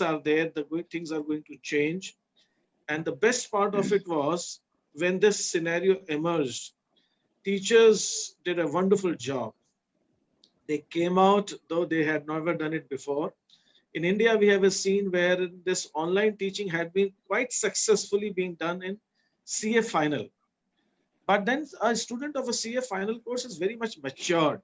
are there, things are going to change. And the best part of it was when this scenario emerged, teachers did a wonderful job. They came out, though they had never done it before. In India, we have a scene where this online teaching had been quite successfully being done in CA final. But then a student of a CA final course is very much matured.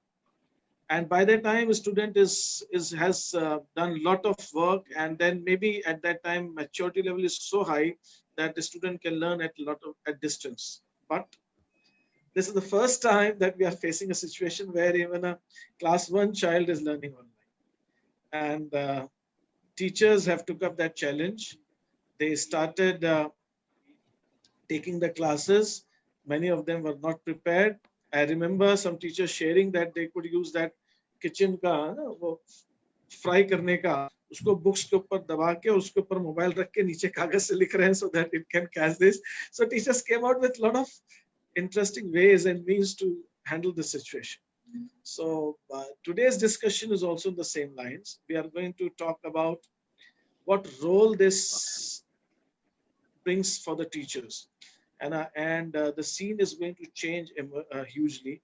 And by that time, a student is has done a lot of work, and then maybe at that time maturity level is so high that the student can learn at a lot of at distance. But this is the first time that we are facing a situation where even a class one child is learning online, and teachers have took up that challenge. They started taking the classes. Many of them were not prepared. I remember some teachers sharing that they could use that kitchen का ना वो fry करने का उसको books के ऊपर दबा के उसके ऊपर मोबाइल रख के नीचे कागज से लिख रहे हैं so that it can catch this. So teachers came out with a lot of interesting ways and means to handle the situation. So today's discussion is also in the same lines. We are going to talk about what role this brings for the teachers, and the scene is going to change hugely.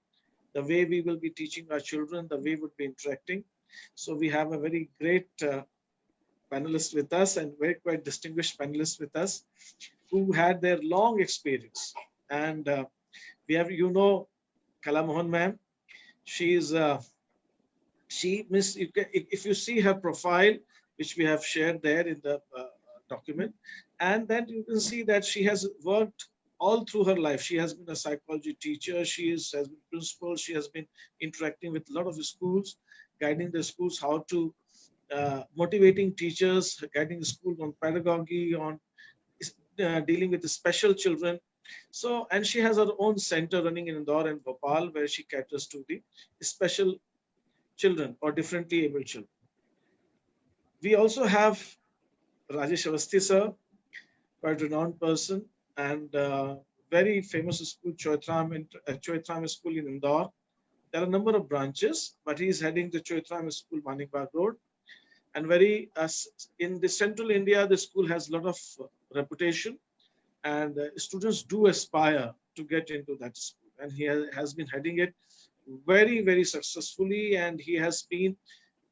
The way we will be teaching our children, the way we would be interacting. So we have a very great panelist with us and very quite distinguished panelist with us who had their long experience. And we have, Kala Mohan ma'am. She is, if you see her profile, which we have shared there in the document, and then you can see that she has worked all through her life. She has been a psychology teacher. Has been principal. She has been interacting with a lot of the schools, guiding the schools how to motivating teachers, guiding the school on pedagogy, on dealing with the special children. So, and she has her own center running in Indore and Bhopal where she caters to the special children or differently able children. We also have Rajesh Avasthi sir, quite a renowned person and very famous school, Choitram School in Indore. There are a number of branches, but he is heading the Choitram School, Manik Bagh Road. And in the central India, the school has a lot of reputation, and students do aspire to get into that school. And he has been heading it very, very successfully, and he has been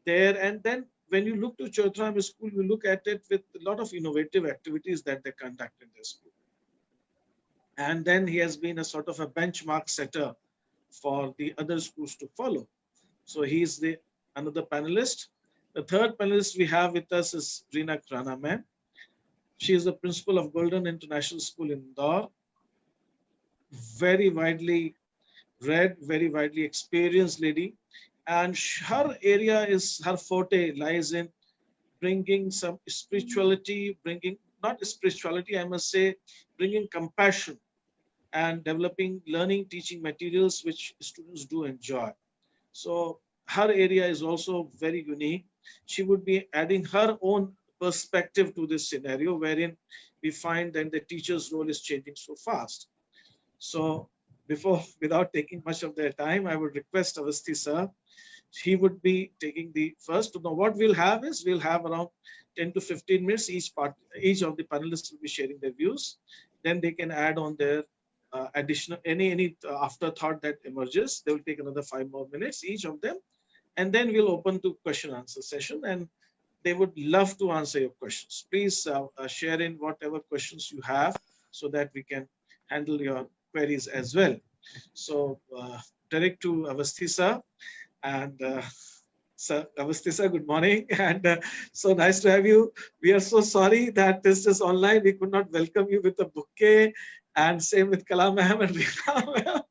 there. And then when you look to Choitram School, you look at it with a lot of innovative activities that they conduct in their school. And then he has been a sort of a benchmark setter for the other schools to follow. So he's another panelist. The third panelist we have with us is Reena Khurana ma'am. She is the principal of Golden International School in Indore. Very widely read, very widely experienced lady. And her forte lies in bringing some spirituality, not spirituality, I must say, bringing compassion and developing learning, teaching materials which students do enjoy. So her area is also very unique. She would be adding her own perspective to this scenario wherein we find that the teacher's role is changing so fast. So without taking much of their time, I would request Avasthi sir. He would be taking the first. Now, what we'll have is we'll have around 10 to 15 minutes. Each of the panelists will be sharing their views. Then they can add on their additional any afterthought that emerges. They will take another 5 more minutes, each of them, and then we'll open to question answer session. And they would love to answer your questions. Please share in whatever questions you have so that we can handle your queries as well. So direct to Avasthi sir. And sir, Avasthi sir, good morning. And so nice to have you. We are so sorry that this is online. We could not welcome you with a bouquet, and same with Kala ma'am and Reena ma'am.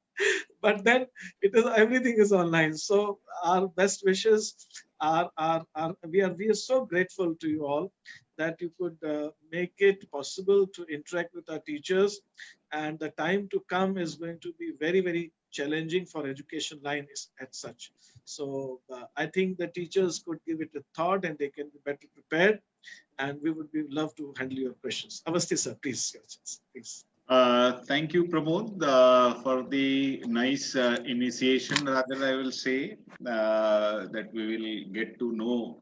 But then everything is online. So our best wishes we are so grateful to you all that you could make it possible to interact with our teachers. And the time to come is going to be very, very challenging for education line as such. So I think the teachers could give it a thought and they can be better prepared. And we would love to handle your questions. Avasthi sir, please. Thank you, Pramod, for the nice initiation. Rather, I will say that we will get to know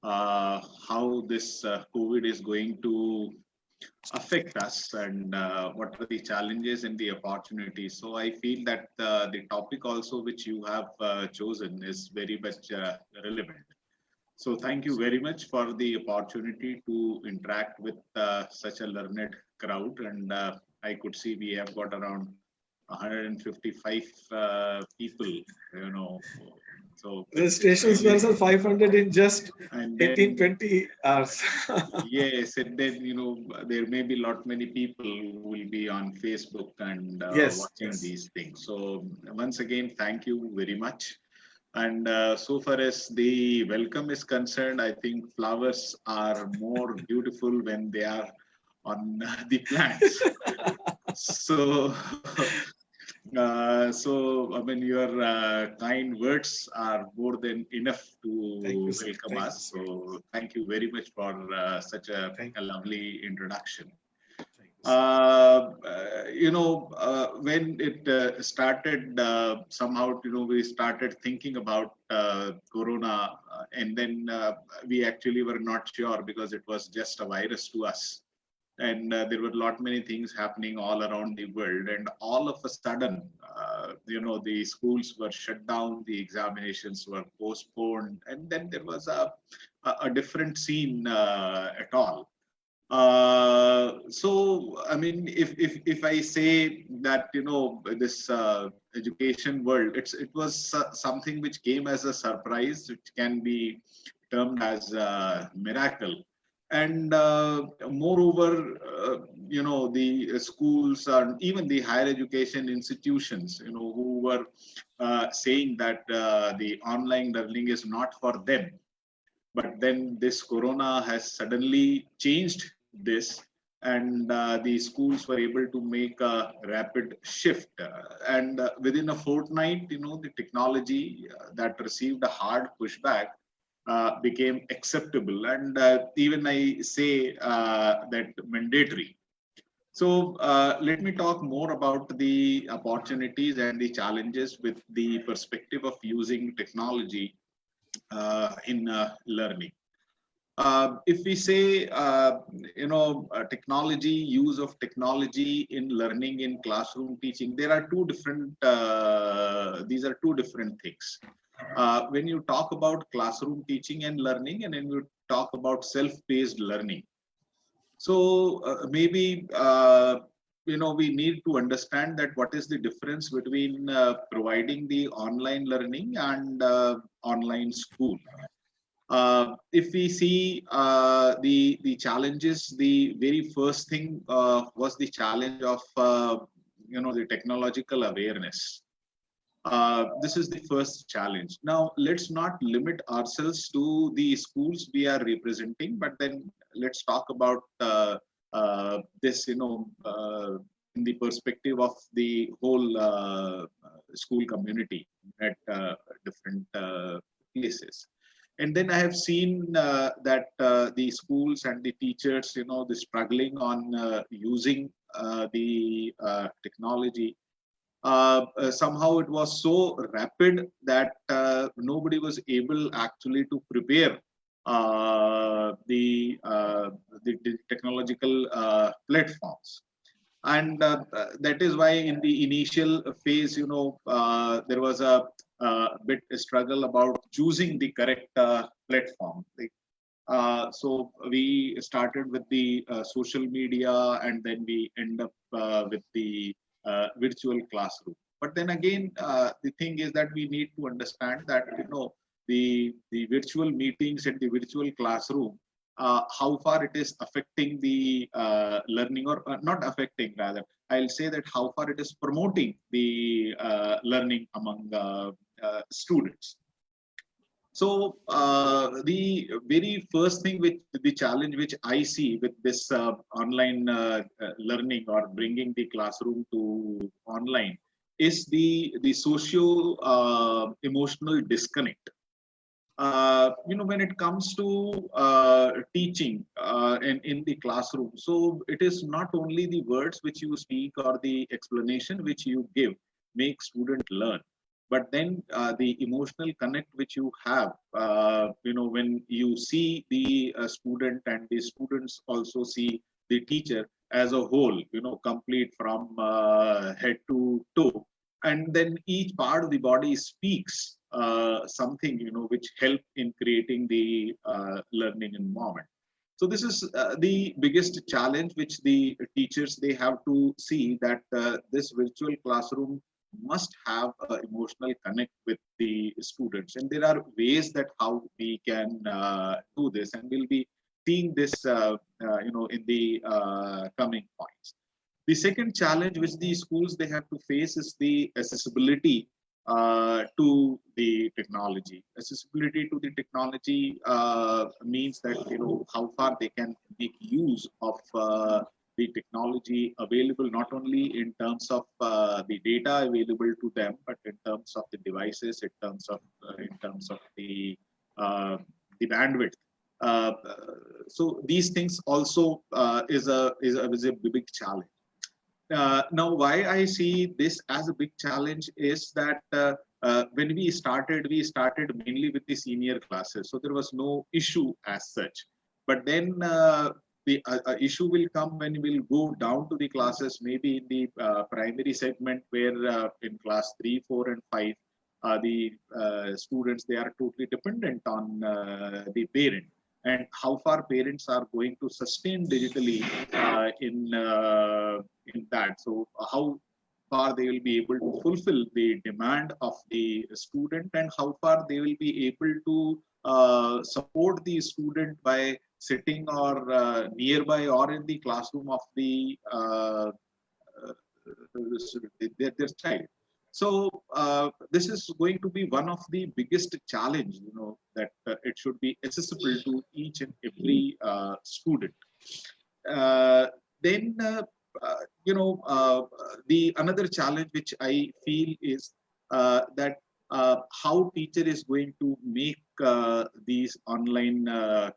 how this COVID is going to affect us, and what are the challenges and the opportunities. So I feel that the topic also which you have chosen is very much relevant. So thank you very much for the opportunity to interact with such a learned crowd. And I could see we have got around 155 people, you know. So Registrations were, sir, 500 in just and 18, then 20 hours. yes, and then there may be lot many people who will be on Facebook and Yes, watching yes. these things. So once again, thank you very much. And so far as the welcome is concerned, I think flowers are more beautiful when they are on the plants. So, so I mean, your kind words are more than enough Thank you, to sir. welcome Thank you, us. sir. So, thank you very much for such Thank a you. lovely introduction. Thank you, sir. When it started, somehow, we started thinking about Corona, and then we actually were not sure because it was just a virus to us. And there were a lot many things happening all around the world, and all of a sudden, the schools were shut down, the examinations were postponed, and then there was a different scene at all. So I mean, if I say that this education world, it was something which came as a surprise, which can be termed as a miracle. And moreover, the schools and even the higher education institutions, who were saying that the online learning is not for them, but then this corona has suddenly changed this, and the schools were able to make a rapid shift, and within a fortnight, the technology that received a hard pushback became acceptable, and even I say that mandatory. So let me talk more about the opportunities and the challenges with the perspective of using technology in learning. If we say, technology, use of technology in learning in classroom teaching, there are two different, these are two different things. When you talk about classroom teaching and learning, and then you talk about self-paced learning. So maybe, we need to understand that what is the difference between providing the online learning and online school. If we see the challenges, the very first thing was the challenge of the technological awareness. This is the first challenge. Now, let's not limit ourselves to the schools we are representing, but then let's talk about this, in the perspective of the whole school community at different places. And then I have seen that the schools and the teachers, the struggling on using the technology. Somehow it was so rapid that nobody was able actually to prepare the technological platforms. And that is why in the initial phase, there was a bit struggle about choosing the correct platform. So we started with the social media, and then we end up with the virtual classroom. But then again, the thing is that we need to understand that the virtual meetings and the virtual classroom, how far it is affecting the learning, or not affecting, rather I'll say that how far it is promoting the learning among students. So the very first thing, which the challenge which I see with this online learning, or bringing the classroom to online, is the socio emotional disconnect. When it comes to teaching and in the classroom, so it is not only the words which you speak or the explanation which you give make student learn, but then the emotional connect which you have, when you see the student and the students also see the teacher as a whole, complete from head to toe, and then each part of the body speaks something, which help in creating the learning environment. So this is the biggest challenge which the teachers they have to see, that this virtual classroom must have an emotional connect with the students, and there are ways that how we can do this, and we'll be seeing this in the coming points. The second challenge which the schools they have to face is the accessibility to the technology. Accessibility to the technology means that how far they can make use of the technology available, not only in terms of the data available to them, but in terms of the devices, in terms of uh, the bandwidth. So these things also is a big challenge. Now, why I see this as a big challenge is that when we started mainly with the senior classes, so there was no issue as such. But then the issue will come when we'll go down to the classes, maybe in the primary segment, where in class 3, 4, and 5, the students they are totally dependent on the parent, and how far parents are going to sustain digitally in that. So how far they will be able to fulfill the demand of the student, and how far they will be able to support the student by sitting or nearby or in the classroom of their child. So this is going to be one of the biggest challenge, that it should be accessible to each and every student. Uh, then the another challenge which I feel is that how teacher is going to make these online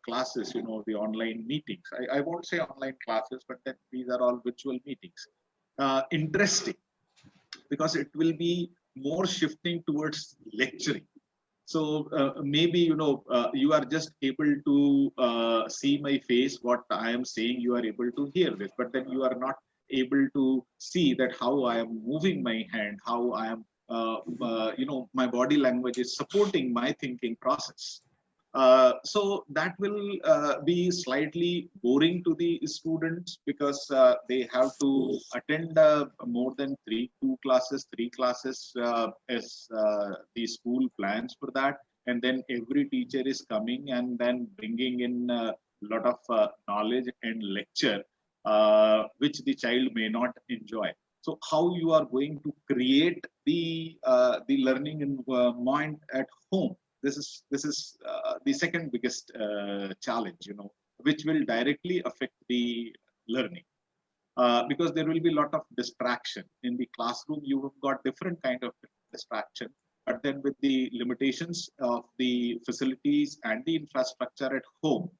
classes, the online meetings. I won't say online classes, but then these are all virtual meetings. Interesting, because it will be more shifting towards lecturing. So maybe you are just able to see my face, what I am saying you are able to hear this, but then you are not able to see that how I am moving my hand, how I am my body language is supporting my thinking process. So that will be slightly boring to the students, because they have to attend more than three classes as the school plans for that. And then every teacher is coming and then bringing in a lot of knowledge and lecture, which the child may not enjoy. So how you are going to create the learning in mind at home? This is the second biggest challenge, which will directly affect the learning, because there will be a lot of distraction in the classroom. You have got different kind of distraction, but then with the limitations of the facilities and the infrastructure at home,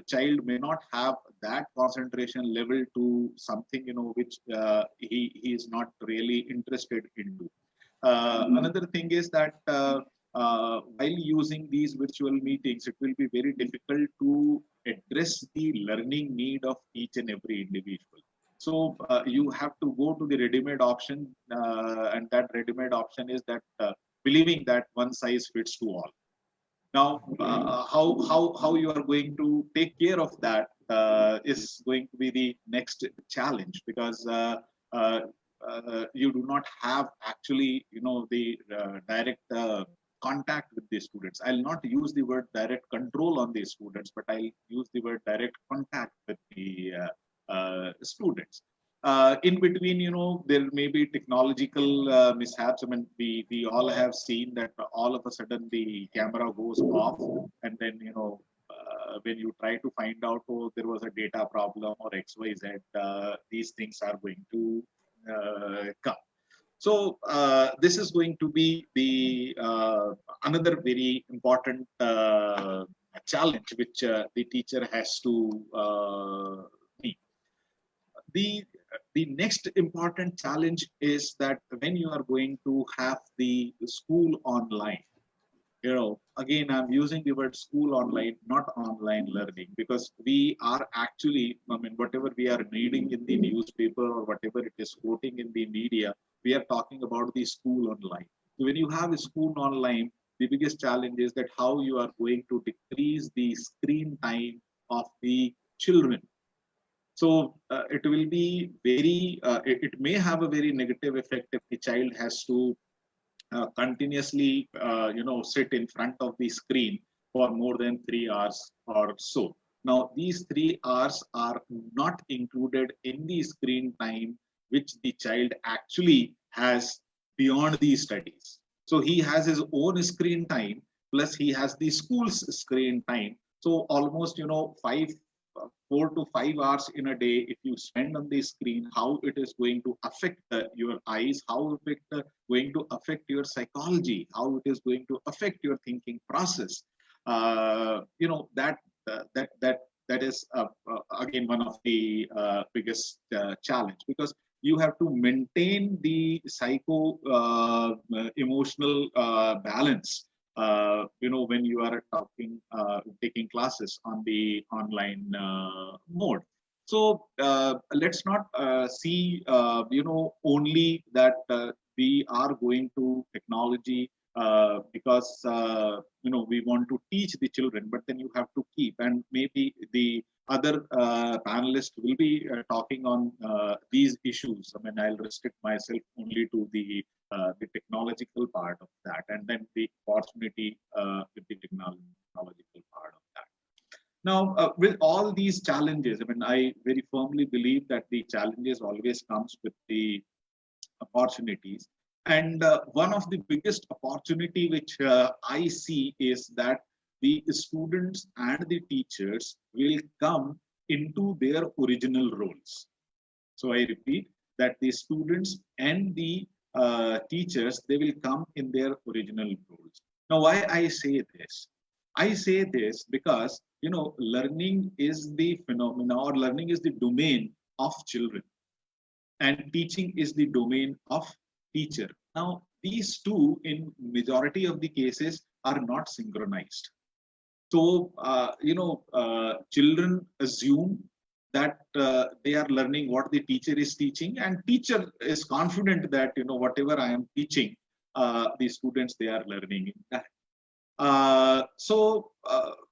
child may not have that concentration level to something, which he is not really interested into. Another thing is that while using these virtual meetings, it will be very difficult to address the learning need of each and every individual. So you have to go to the ready-made option, and that ready-made option is that believing that one size fits to all. Now, how you are going to take care of that is going to be the next challenge, because you do not have actually, the direct contact with the students. I'll not use the word direct control on the students, but I'll use the word direct contact with the students. In between, there may be technological mishaps. I mean, we all have seen that all of a sudden the camera goes off, and then when you try to find out, oh, there was a data problem or XYZ, these things are going to come. So this is going to be the another very important challenge which the teacher has to meet. The the next important challenge is that when you are going to have the school online, again, I'm using the word school online, not online learning, because we are actually, I mean, whatever we are reading in the newspaper or whatever it is quoting in the media, we are talking about the school online. So when you have a school online, the biggest challenge is that how you are going to decrease the screen time of the children. So it will be very, it may have a very negative effect if the child has to continuously sit in front of the screen for more than 3 hours or so. Now these 3 hours are not included in the screen time which the child actually has beyond the studies. So he has his own screen time plus he has the school's screen time. So almost 4 to 5 hours in a day if you spend on the screen, how it is going to affect your eyes, how it going to affect your psychology, how it is going to affect your thinking process. That is again one of the biggest challenge, because you have to maintain the psycho emotional balance when you are taking classes on the online mode. So let's not see only that we are going to technology because we want to teach the children, but then you have to keep, and maybe the other panelists will be talking on these issues. I mean, I'll restrict myself only to the technological part of that, and then the opportunity with the technological part of that. Now, with all these challenges, I mean, I very firmly believe that the challenges always comes with the opportunities. And one of the biggest opportunity which I see is that the students and the teachers will come into their original roles. So I repeat that the students and the teachers, they will come in their original roles. Now, why I say this? I say this because, learning is the phenomena, or learning is the domain of children, and teaching is the domain of teacher. Now, these two in majority of the cases are not synchronized. So, children assume that they are learning what the teacher is teaching, and teacher is confident that, whatever I am teaching, the students, they are learning in that.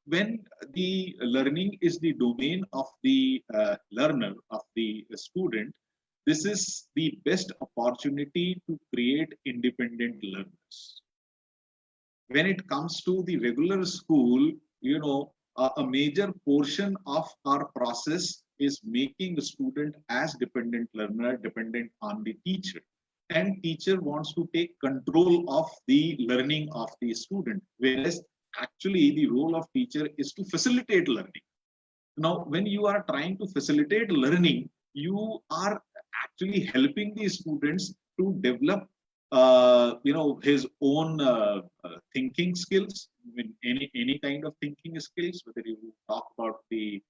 When the learning is the domain of the learner, of the student, this is the best opportunity to create independent learners. When it comes to the regular school, a major portion of our process is making the student as dependent learner, dependent on the teacher. And teacher wants to take control of the learning of the student, whereas actually the role of teacher is to facilitate learning. Now, when you are trying to facilitate learning, you are actually helping the students to develop his own thinking skills. I mean, any kind of thinking skills, whether you talk about the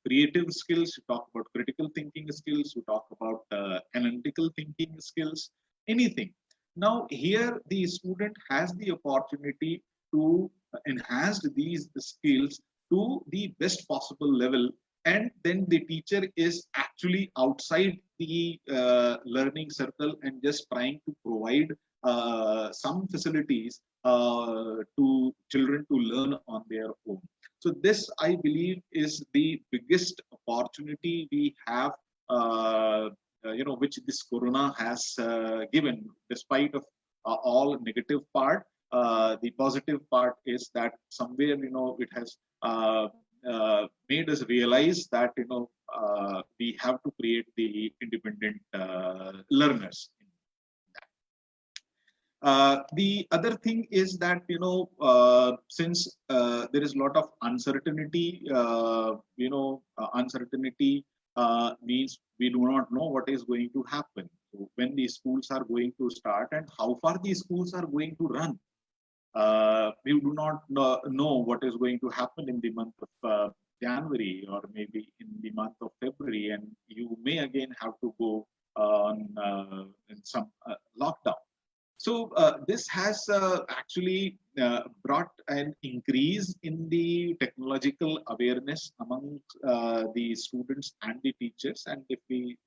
creative skills, you talk about critical thinking skills, you talk about analytical thinking skills, anything. Now, here the student has the opportunity to enhance these skills to the best possible level, and then the teacher is actually outside the learning circle and just trying to provide some facilities to children to learn on their own. So this, I believe, is the biggest opportunity we have, which this corona has given. Despite of all negative part, the positive part is that somewhere, it has made us realize that we have to create the independent learners. The other thing is that since there is a lot of uncertainty, uncertainty means we do not know what is going to happen. So when the schools are going to start and how far these schools are going to run. We do not know what is going to happen in the month of January or maybe in the month of February, and you may again have to go on in some lockdown. So this has actually brought an increase in the technological awareness among the students and the teachers. And if we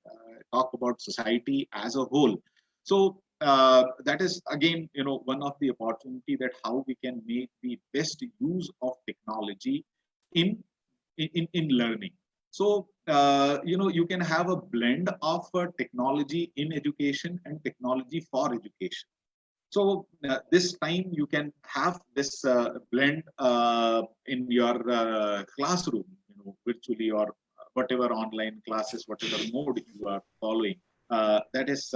talk about society as a whole, so that is again, one of the opportunity that how we can make the best use of technology in in learning. So you can have a blend of technology in education and technology for education. So this time you can have this blend in your classroom, virtually or whatever online classes, whatever mode you are following. That is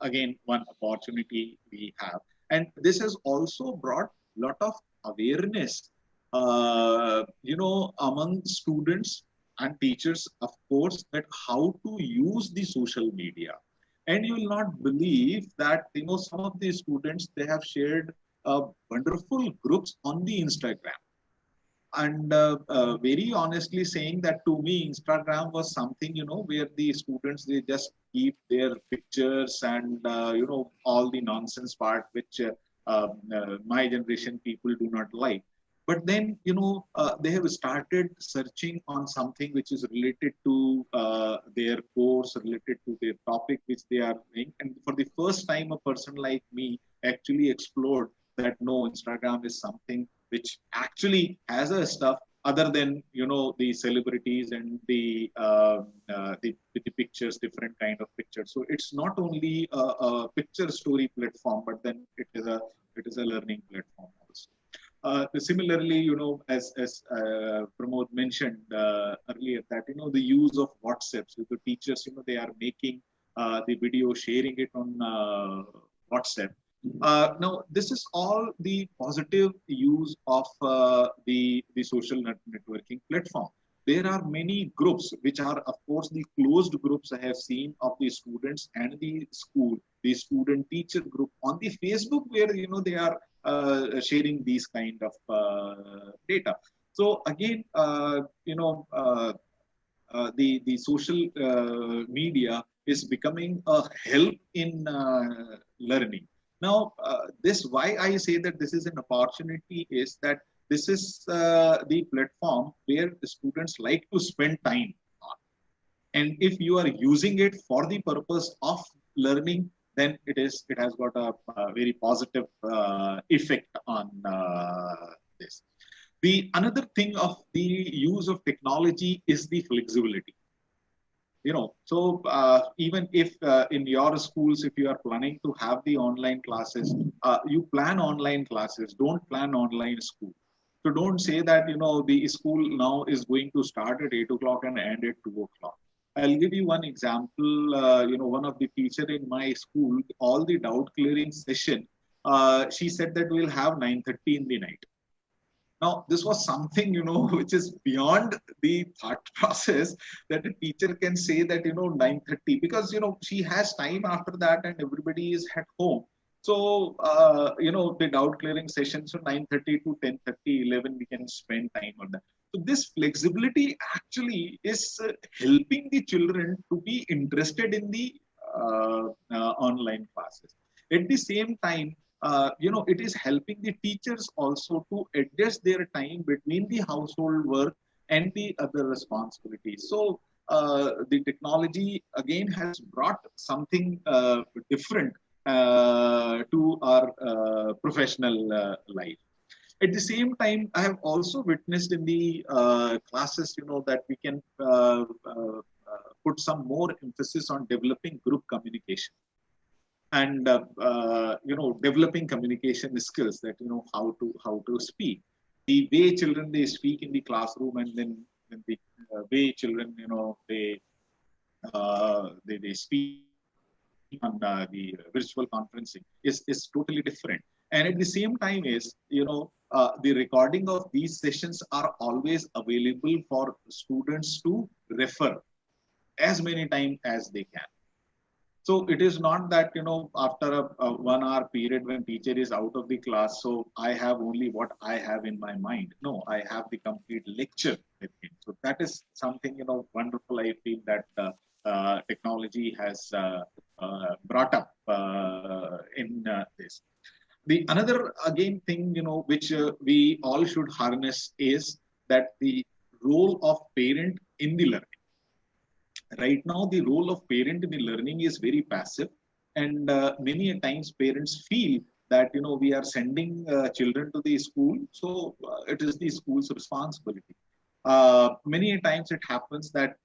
again one opportunity we have, and this has also brought a lot of awareness, among students and teachers, of course, that how to use the social media. And you will not believe that some of the students, they have shared wonderful groups on the Instagram, and very honestly saying that to me Instagram was something where the students, they just keep their pictures and all the nonsense part which my generation people do not like. But then they have started searching on something which is related to their course, related to their topic which they are doing, and for the first time a person like me actually explored that no, Instagram is something which actually has a stuff other than the celebrities and the pictures, different kind of pictures. So it's not only a picture story platform, but then it is a learning platform also. Similarly, as Pramod mentioned earlier, that the use of WhatsApp. So the teachers, they are making the video, sharing it on WhatsApp. Now, this is all the positive use of the social networking platform. There are many groups, which are, of course, the closed groups I have seen of the students and the school, the student teacher group on the Facebook, where they are sharing these kind of data. So again, the social media is becoming a help in learning. Now, this why I say that this is an opportunity is that this is the platform where the students like to spend time on. And if you are using it for the purpose of learning, then it has got a very positive effect on this. The another thing of the use of technology is the flexibility. So even if in your schools, if you are planning to have the online classes, you plan online classes, don't plan online school. So don't say that the school now is going to start at 8 o'clock and end at 2 o'clock. I'll give you one example. One of the teacher in my school, all the doubt clearing session, she said that we'll have 9:30 in the night. Now, this was something, which is beyond the thought process, that a teacher can say that, 9:30, because, she has time after that and everybody is at home. So, the doubt clearing sessions from 9:30 to 10:30, 11, we can spend time on that. So this flexibility actually is helping the children to be interested in the online classes. At the same time, it is helping the teachers also to adjust their time between the household work and the other responsibilities. So the technology again has brought something different to our professional life. At the same time, I have also witnessed in the classes, that we can put some more emphasis on developing group communication and developing communication skills, that how to speak, the way children they speak in the classroom, and then the way children they speak on the virtual conferencing is totally different. And at the same time is the recording of these sessions are always available for students to refer as many times as they can. So it is not that, after a 1 hour period when teacher is out of the class, so I have only what I have in my mind. No, I have the complete lecture with him. So that is something, wonderful. I feel that technology has brought up in this. The another again thing, which we all should harness is that the role of parent in the learning. Right now the role of parent in the learning is very passive, and many a times parents feel that we are sending children to the school, so it is the school's responsibility. Many a times it happens that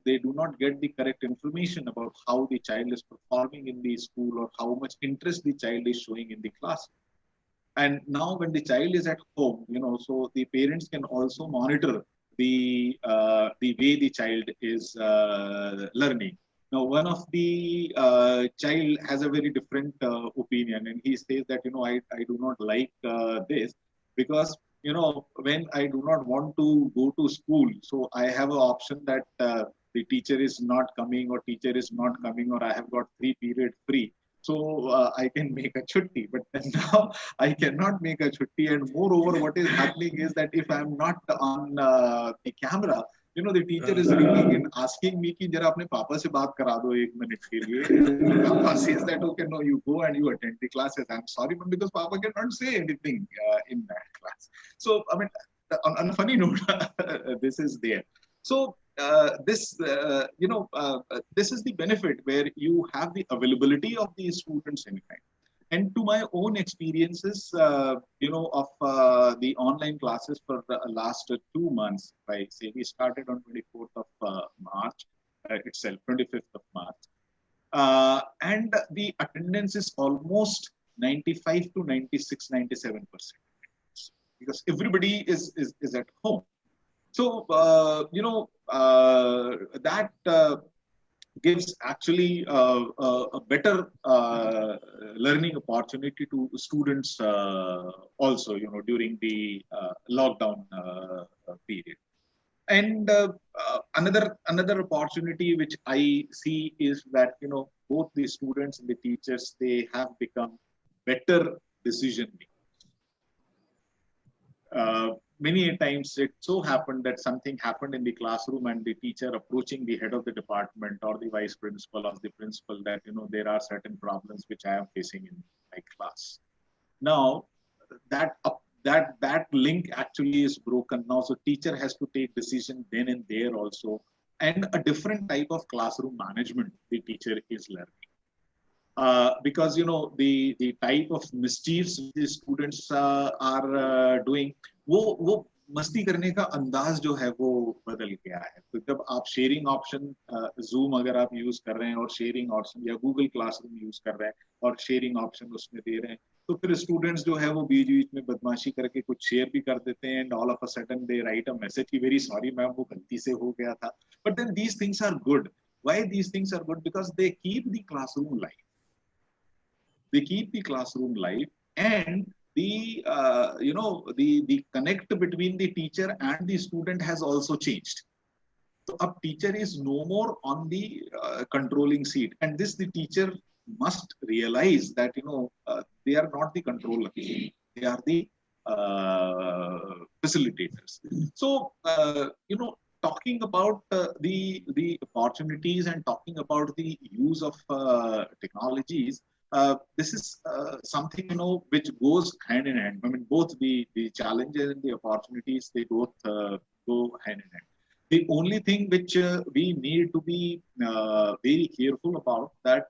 they do not get the correct information about how the child is performing in the school or how much interest the child is showing in the class. And now when the child is at home, so the parents can also monitor the way the child is learning. Now one of the child has a very different opinion, and he says that I do not like this, because when I do not want to go to school, so I have an option that the teacher is not coming, or teacher is not coming, or I have got 3 period free, so I can make a chutti. But now I cannot make a chutti, and moreover, what is happening is that if I'm not on the camera, the teacher is ringing and asking me कि जरा अपने पापा से बात करा दो 1 minute के लिए. Papa says that okay, no, you go and you attend the classes. I'm sorry, but because Papa cannot say anything in that class. So I mean, on a funny note, this is there. So this is the benefit where you have the availability of these students anytime. And to my own experiences, of the online classes for the last 2 months, I say we started on 24th of March itself, 25th of March. And the attendance is almost 95 to 96, 97%, because everybody is at home. So, that gives actually a better learning opportunity to students also, during the lockdown period. And another opportunity which I see is that, both the students and the teachers, they have become better decision makers. Many times it so happened that something happened in the classroom, and the teacher approaching the head of the department or the vice principal or the principal that there are certain problems which I am facing in my class. Now that link actually is broken now, so teacher has to take decision then and there also, and a different type of classroom management the teacher is learning. Because the type of mischiefs the students are doing, वो मस्ती करने का अंदाज जो है वो बदल गया है. तो जब आप शेयरिंग ऑप्शन जूम अगर आप यूज कर रहे हैं और शेयरिंग ऑप्शन या गूगल क्लासरूम यूज कर रहे हैं और शेयरिंग ऑप्शन उसमें दे रहे हैं, तो फिर स्टूडेंट्स जो है वो बीच बीच में बदमाशी करके कुछ शेयर भी कर देते हैं, and all of a sudden they write a message कि वेरी सॉरी मैम, वो गलती से हो गया था. But then these things are good. Why these things are good? Because they keep the classroom life. They keep the classroom live, and the connect between the teacher and the student has also changed. So a teacher is no more on the controlling seat, and this the teacher must realize that they are not the controller, they are the facilitators. So talking about the opportunities and talking about the use of technologies, this is something which goes hand in hand. I mean, both the challenges and the opportunities, they both go hand in hand. The only thing which we need to be very careful about that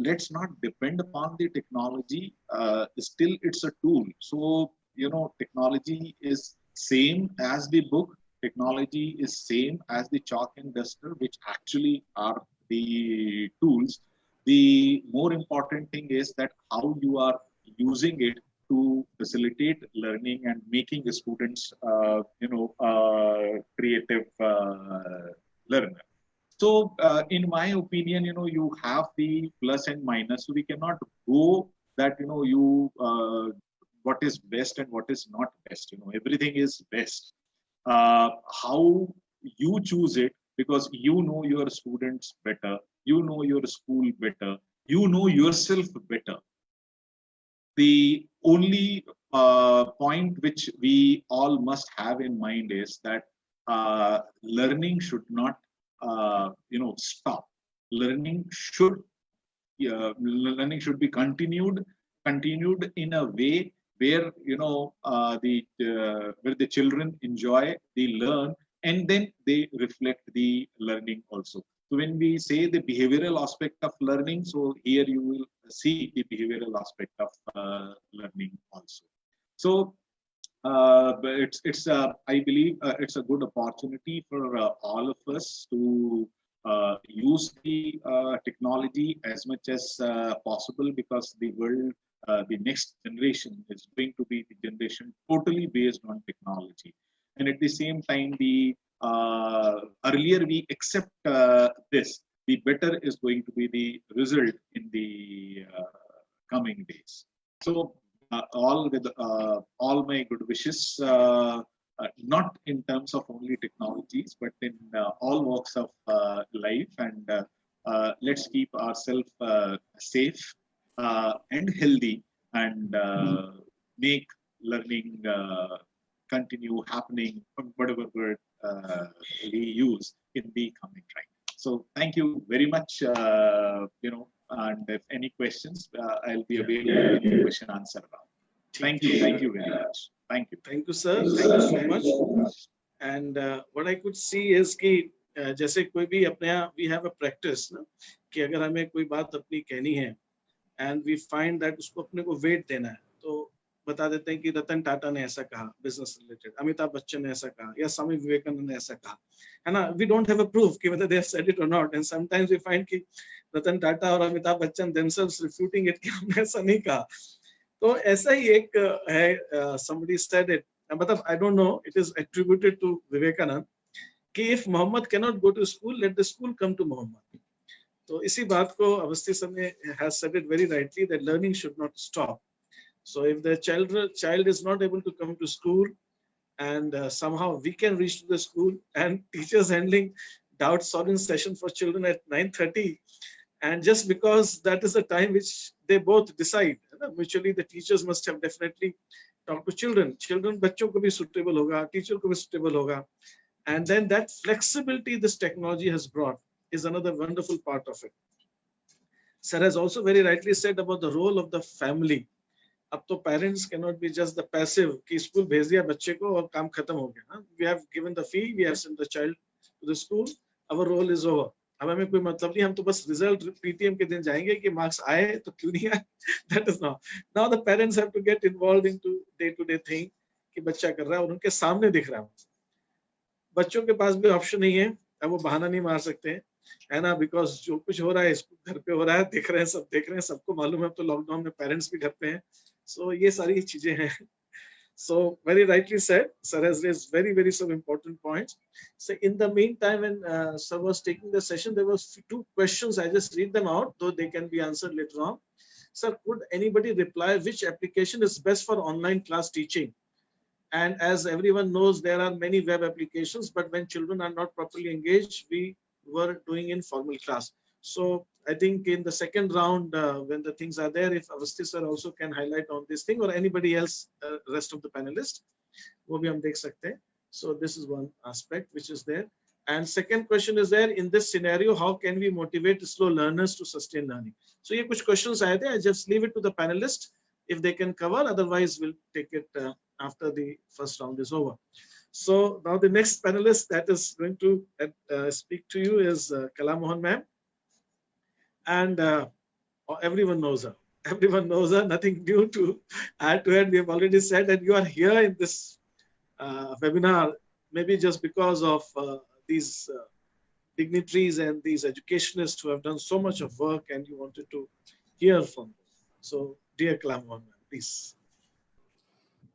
let's not depend upon the technology. Still, it's a tool. So technology is same as the book. Technology is same as the chalk and duster, which actually are the tools. The more important thing is that how you are using it to facilitate learning and making the students, creative learner. So, in my opinion, you have the plus and minus. So we cannot go that what is best and what is not best. Everything is best. How you choose it, because you know your students better, you know your school better, you know yourself better. The only point which we all must have in mind is that learning should not stop. Learning should learning should be continued in a way where where the children enjoy, they learn, and then they reflect the learning also. So when we say the behavioral aspect of learning, so here you will see the behavioral aspect of learning also. So but it's I believe it's a good opportunity for all of us to use the technology as much as possible, because the world, the next generation is going to be the generation totally based on technology. And at the same time, the earlier we accept this, the better is going to be the result in the coming days. So all my good wishes, not in terms of only technologies, but in all walks of life. And let's keep ourselves safe and healthy, and make learning continue happening from whatever word we use in the coming time. So thank you very much. And if any questions, I'll be available in the question answer round. Thank you very much. Thank you. Thank you, sir. Thank you so much. And what I could see is कि जैसे कोई भी अपने यहाँ we have a practice ना, कि अगर हमें कोई बात अपनी कहनी है and we find that उसको अपने को weight देना है, तो बता देते हैं कि रतन टाटा ने ऐसा कहा business related, अमिताभ बच्चन ने ऐसा कहा, या स्वामी विवेकानंद ने ऐसा कहा, है ना. We don't have a proof कि whether they have said it or not, and sometimes we find कि रतन टाटा और Amitabh Bachchan themselves refuting it कि हमने ऐसा नहीं कहा. तो ऐसा ही एक है, somebody said it, मतलब I don't know, it is attributed to Vivekanand कि if Muhammad cannot go to school, let the school come to Muhammad. तो इसी बात को अवस्थी सर ने has said it very rightly that learning should not stop. So if the child is not able to come to school, and somehow we can reach to the school, and teachers handling doubt solving session for children at 9:30, and just because that is the time which they both decide, mutually the teachers must have definitely talked to children. Children बच्चों को भी suitable होगा, teacher को भी suitable होगा, and then that flexibility this technology has brought is another wonderful part of it. Sir has also very rightly said about the role of the family. अब तो parents cannot be just the passive कि school भेज दिया बच्चे को और काम खत्म हो गया. We have given the fee, we have sent the child to the school, our role is over. अब हमें कोई मतलब नहीं, हम तो बस रिजल्ट पीटीएम के दिन जाएंगे कि मार्क्स आए तो क्यों नहीं आए. That is now the parents have to get involved into day-to-day thing कि बच्चा कर रहा है और उनके सामने दिख रहा है. बच्चों के पास भी ऑप्शन नहीं है, अब वो बहाना नहीं मार सकते हैं, है ना, बिकॉज जो कुछ हो रहा है घर पे हो रहा है, देख रहे हैं, सब देख रहे हैं, सबको मालूम है. तो लॉकडाउन में पेरेंट्स भी घर पे हैं. सो ये सारी चीजें हैं. So very rightly said, sir has raised very some important points. So in the meantime, when sir was taking the session, there was 2 questions. I just read them out, though they can be answered later on. Sir, could anybody reply which application is best for online class teaching? And as everyone knows, there are many web applications, but when children are not properly engaged, we were doing informal class. So I think in the second round, when the things are there, if Avasthi sir also can highlight on this thing, or anybody else, rest of the panelists, wo bhi hum dekh sakte hain. So this is one aspect which is there. And second question is there, in this scenario, how can we motivate slow learners to sustain learning? So ye kuch questions aaye the, I just leave it to the panelists if they can cover, otherwise we'll take it after the first round is over. So now the next panelist that is going to speak to you is Kala Mohan ma'am. And everyone knows her. Everyone knows her. Nothing new to add to it. We have already said that you are here in this webinar, maybe just because of these dignitaries and these educationists who have done so much of work, and you wanted to hear from them. So, dear Kalamohan, please.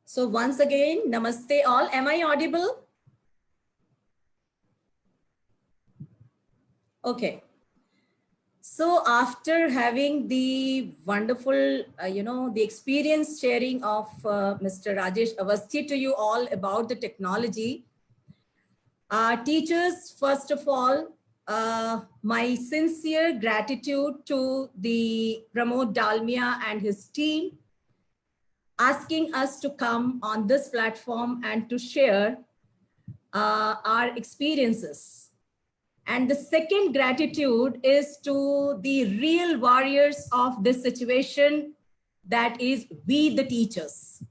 So once again, namaste all. Am I audible? Okay. So after having the wonderful, the experience sharing of Mr. Rajesh Avasthi to you all about the technology, teachers, first of all, my sincere gratitude to the Pramod Dalmia and his team, asking us to come on this platform and to share our experiences. And the second gratitude is to the real warriors of this situation, that is we the teachers.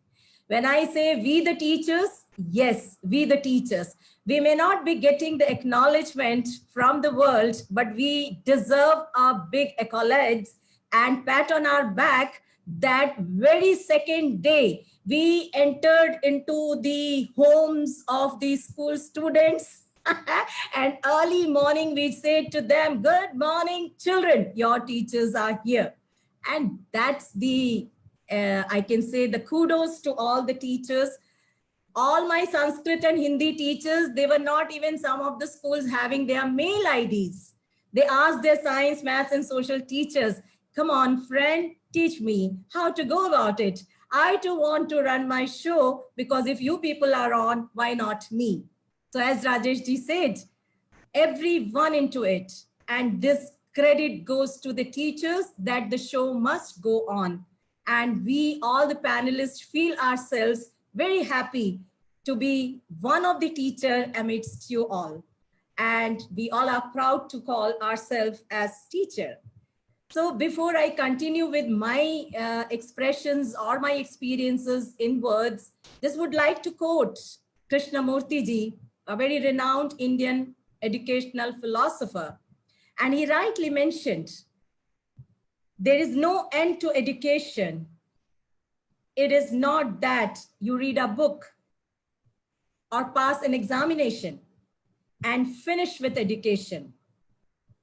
When I say we the teachers, yes, we the teachers. We may not be getting the acknowledgement from the world, but we deserve a big accolades and pat on our back that very second day we entered into the homes of the school students. And early morning we said to them, good morning children, your teachers are here. And that's the I can say the kudos to all the teachers. All my Sanskrit and Hindi teachers, they were not even some of the schools having their mail IDs. They asked their science, maths, and social teachers, come on, friend, teach me how to go about it. I too want to run my show, because if you people are on, why not me? So as Rajesh ji said, everyone into it. And this credit goes to the teachers that the show must go on. And we, all the panelists, feel ourselves very happy to be one of the teacher amidst you all. And we all are proud to call ourselves as teacher. So before I continue with my expressions or my experiences in words, just would like to quote Krishnamurti ji, a very renowned Indian educational philosopher. And he rightly mentioned, there is no end to education. It is not that you read a book or pass an examination and finish with education.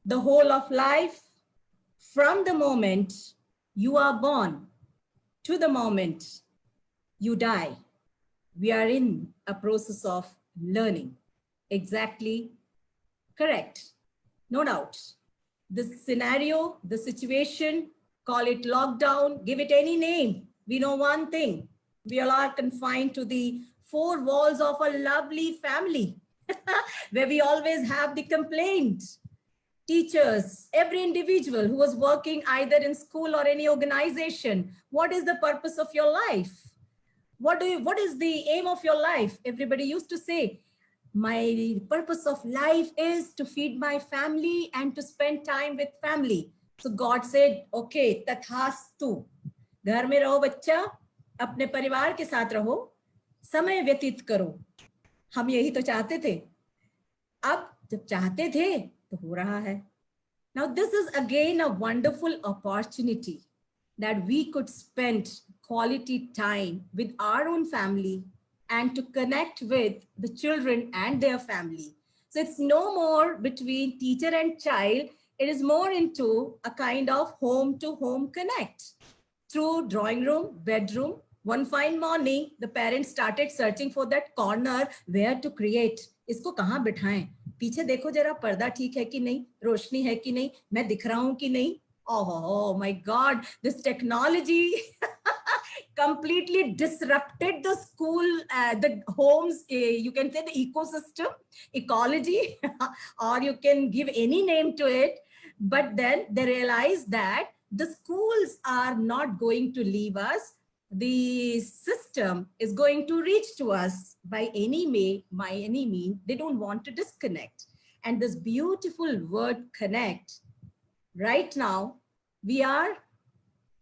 The whole of life, from the moment you are born to the moment you die, we are in a process of learning. Exactly correct, no doubt. The scenario, the situation, call it lockdown, give it any name. We know one thing, we all are confined to the four walls of a lovely family where we always have the complaint. Teachers, every individual who was working either in school or any organization, what is the purpose of your life? What is the aim of your life? Everybody used to say, my purpose of life is to feed my family and to spend time with family. So God said, okay, tathastu. घर में रहो बच्चा, अपने परिवार के साथ रहो, समय व्यतीत करो. हम यही तो चाहते थे. अब जब चाहते थे तो हो रहा है. Now this is again a wonderful opportunity that we could spend quality time with our own family and to connect with the children and their family. So it's no more between teacher and child. It is more into a kind of home to home connect. Through drawing room, bedroom, one fine morning, the parents started searching for that corner where to create. इसको कहाँ बिठाएं? पीछे देखो जरा पर्दा ठीक है कि नहीं, रोशनी है कि नहीं, मैं दिख रहा हूँ कि नहीं. Oh my God, this technology completely disrupted the school, the homes, you can say the ecosystem, ecology, or you can give any name to it. But then they realized that the schools are not going to leave us. The system is going to reach to us by any means. They don't want to disconnect. And this beautiful word connect, right now, we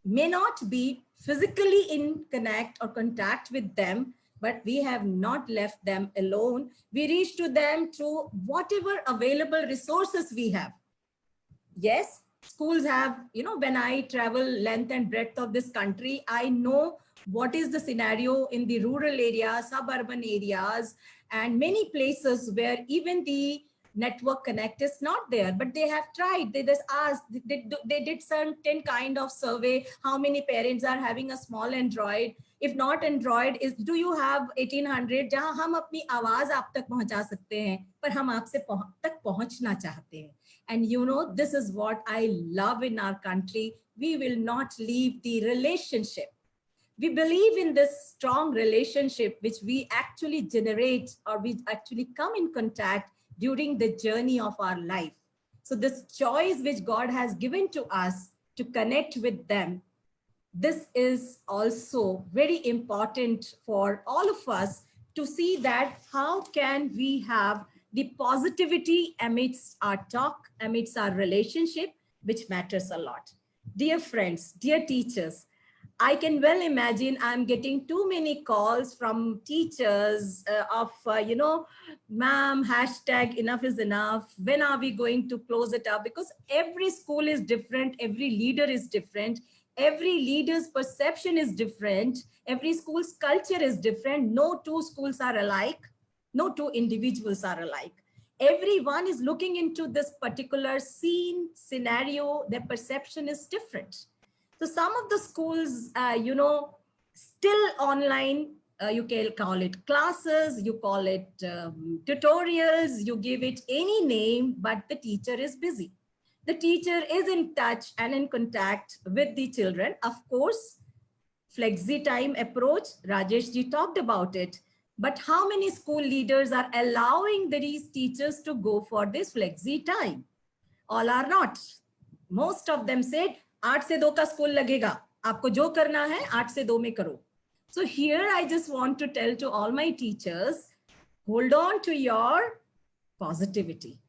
may not be physically in connect or contact with them, but we have not left them alone. We reach to them through whatever available resources we have. Yes, schools have, when I travel length and breadth of this country, I know what is the scenario in the rural areas, suburban areas, and many places where even the network connect is not there, but they have tried. They just asked, they did certain kind of survey, how many parents are having a small Android. If not Android, do you have 1800 जहां हम अपनी आवाज आप तक पहुंचा सकते हैं, पर हम आपसे तक पहुंचना चाहते हैं. And this is what I love in our country. We will not leave the relationship. We believe in this strong relationship which we actually generate, or we actually come in contact during the journey of our life. So this choice which God has given to us to connect with them, this is also very important for all of us to see that how can we have the positivity amidst our talk, amidst our relationship, which matters a lot. Dear friends, dear teachers, I can well imagine I'm getting too many calls from teachers ma'am, hashtag enough is enough. When are we going to close it up? Because every school is different. Every leader is different. Every leader's perception is different. Every school's culture is different. No two schools are alike. No two individuals are alike. Everyone is looking into this particular scene, scenario. Their perception is different. So some of the schools, still online, you can call it classes, you call it tutorials, you give it any name, but the teacher is busy. The teacher is in touch and in contact with the children. Of course, flexi time approach, Rajesh ji talked about it. But how many school leaders are allowing these teachers to go for this flexi time? All are not. Most of them said, 8 से 2 का school लगेगा, आपको जो करना है 8 से 2 में करो. So here I just want to tell to all my teachers, hold on to your positivity.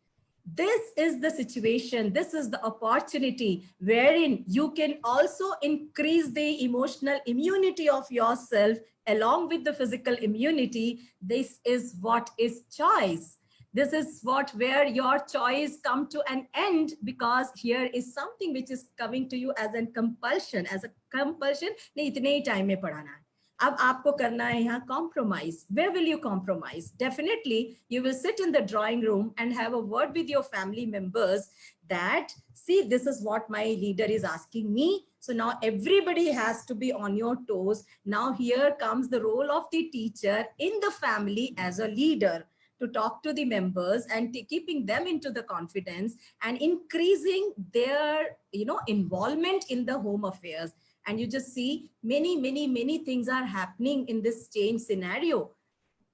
This is the situation, this is the opportunity wherein you can also increase the emotional immunity of yourself along with the physical immunity. This is what is choice. This is where your choice come to an end, because here is something which is coming to you as a compulsion, नहीं इतने ही time में पढ़ाना है. अब आपको करना है यहाँ compromise. Where will you compromise? Definitely, you will sit in the drawing room and have a word with your family members that, see, this is what my leader is asking me. So now everybody has to be on your toes. Now here comes the role of the teacher in the family as a leader, to talk to the members and keeping them into the confidence and increasing their involvement in the home affairs. And you just see many things are happening in this change scenario.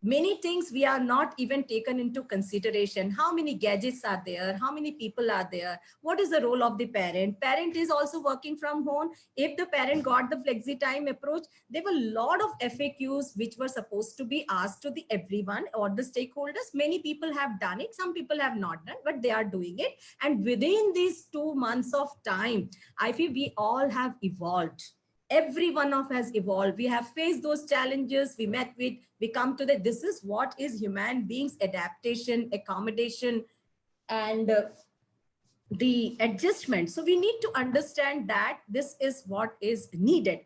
Many things we are not even taken into consideration. How many gadgets are there? How many people are there? What is the role of the parent? Parent is also working from home. If the parent got the flexi time approach, there were a lot of FAQs which were supposed to be asked to the everyone or the stakeholders. Many people have done it. Some people have not done, but they are doing it. And within these 2 months of time, I feel we all have evolved. Every one of us has evolved. We have faced those challenges. We met with, we come to that. This is what is human beings, adaptation, accommodation, and the adjustment. So we need to understand that this is what is needed.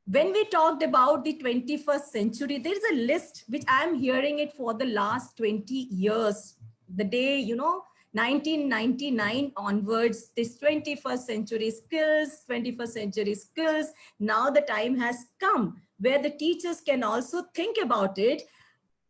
When we talked about the 21st century, there is a list which I am hearing it for the last 20 years. The day, 1999 onwards, this 21st century skills. Now the time has come where the teachers can also think about it.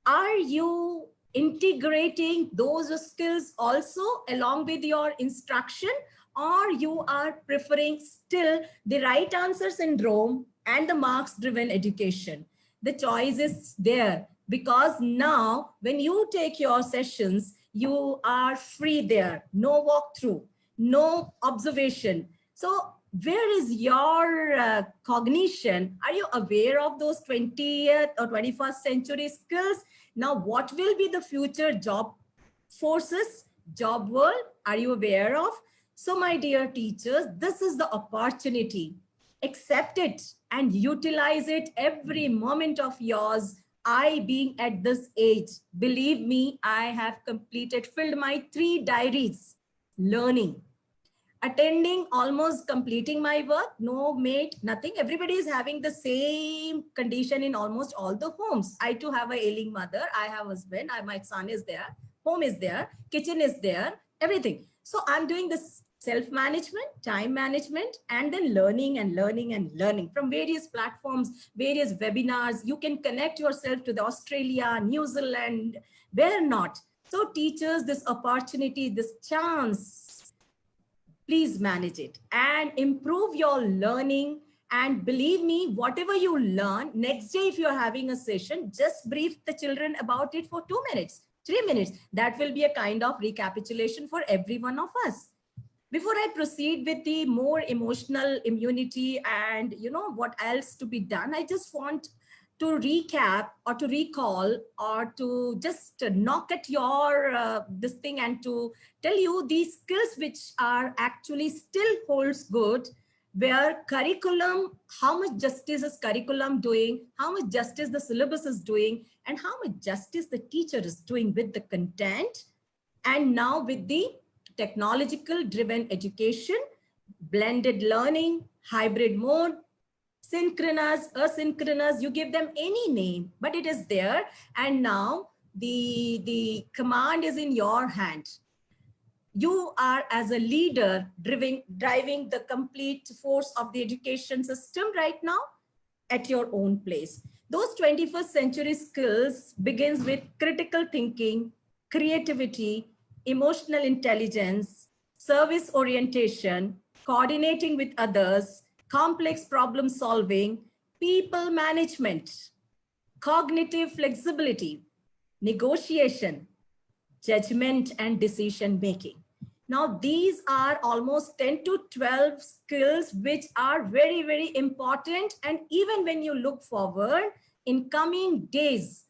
Are you integrating those skills also along with your instruction, or you are preferring still the right answer syndrome and the marks driven education? The choice is there, because now when you take your sessions, you are free there, no walkthrough, no observation. So where is your cognition? Are you aware of those 20th or 21st century skills? Now, what will be the future job forces, job world? Are you aware of? So my dear teachers, this is the opportunity. Accept it and utilize it every moment of yours. I being at this age, believe me, I have filled my 3 diaries, learning, attending, almost completing my work, no mate, nothing. Everybody is having the same condition in almost all the homes. I too have a ailing mother. I have a husband. My son is there. Home is there. Kitchen is there. Everything. So I'm doing this self-management, time management, and then learning from various platforms, various webinars. You can connect yourself to the Australia, New Zealand, where not. So teachers, this opportunity, this chance, please manage it and improve your learning. And believe me, whatever you learn, next day if you're having a session, just brief the children about it for 2 minutes. 3 minutes. That will be a kind of recapitulation for every one of us. Before I proceed with the more emotional immunity and what else to be done, I just want to recap or to recall or to just knock at your this thing and to tell you these skills which are actually still holds good, where curriculum, how much justice is curriculum doing, how much justice the syllabus is doing, and how much justice the teacher is doing with the content. And now with the technological driven education, blended learning, hybrid mode, synchronous, asynchronous, you give them any name, but it is there. And now the command is in your hand. You are as a leader driving the complete force of the education system right now at your own place. Those 21st century skills begins with critical thinking, creativity, emotional intelligence, service orientation, coordinating with others, complex problem solving, people management, cognitive flexibility, negotiation, judgment, and decision making. Now, these are almost 10 to 12 skills which are very, very important. And even when you look forward in coming days,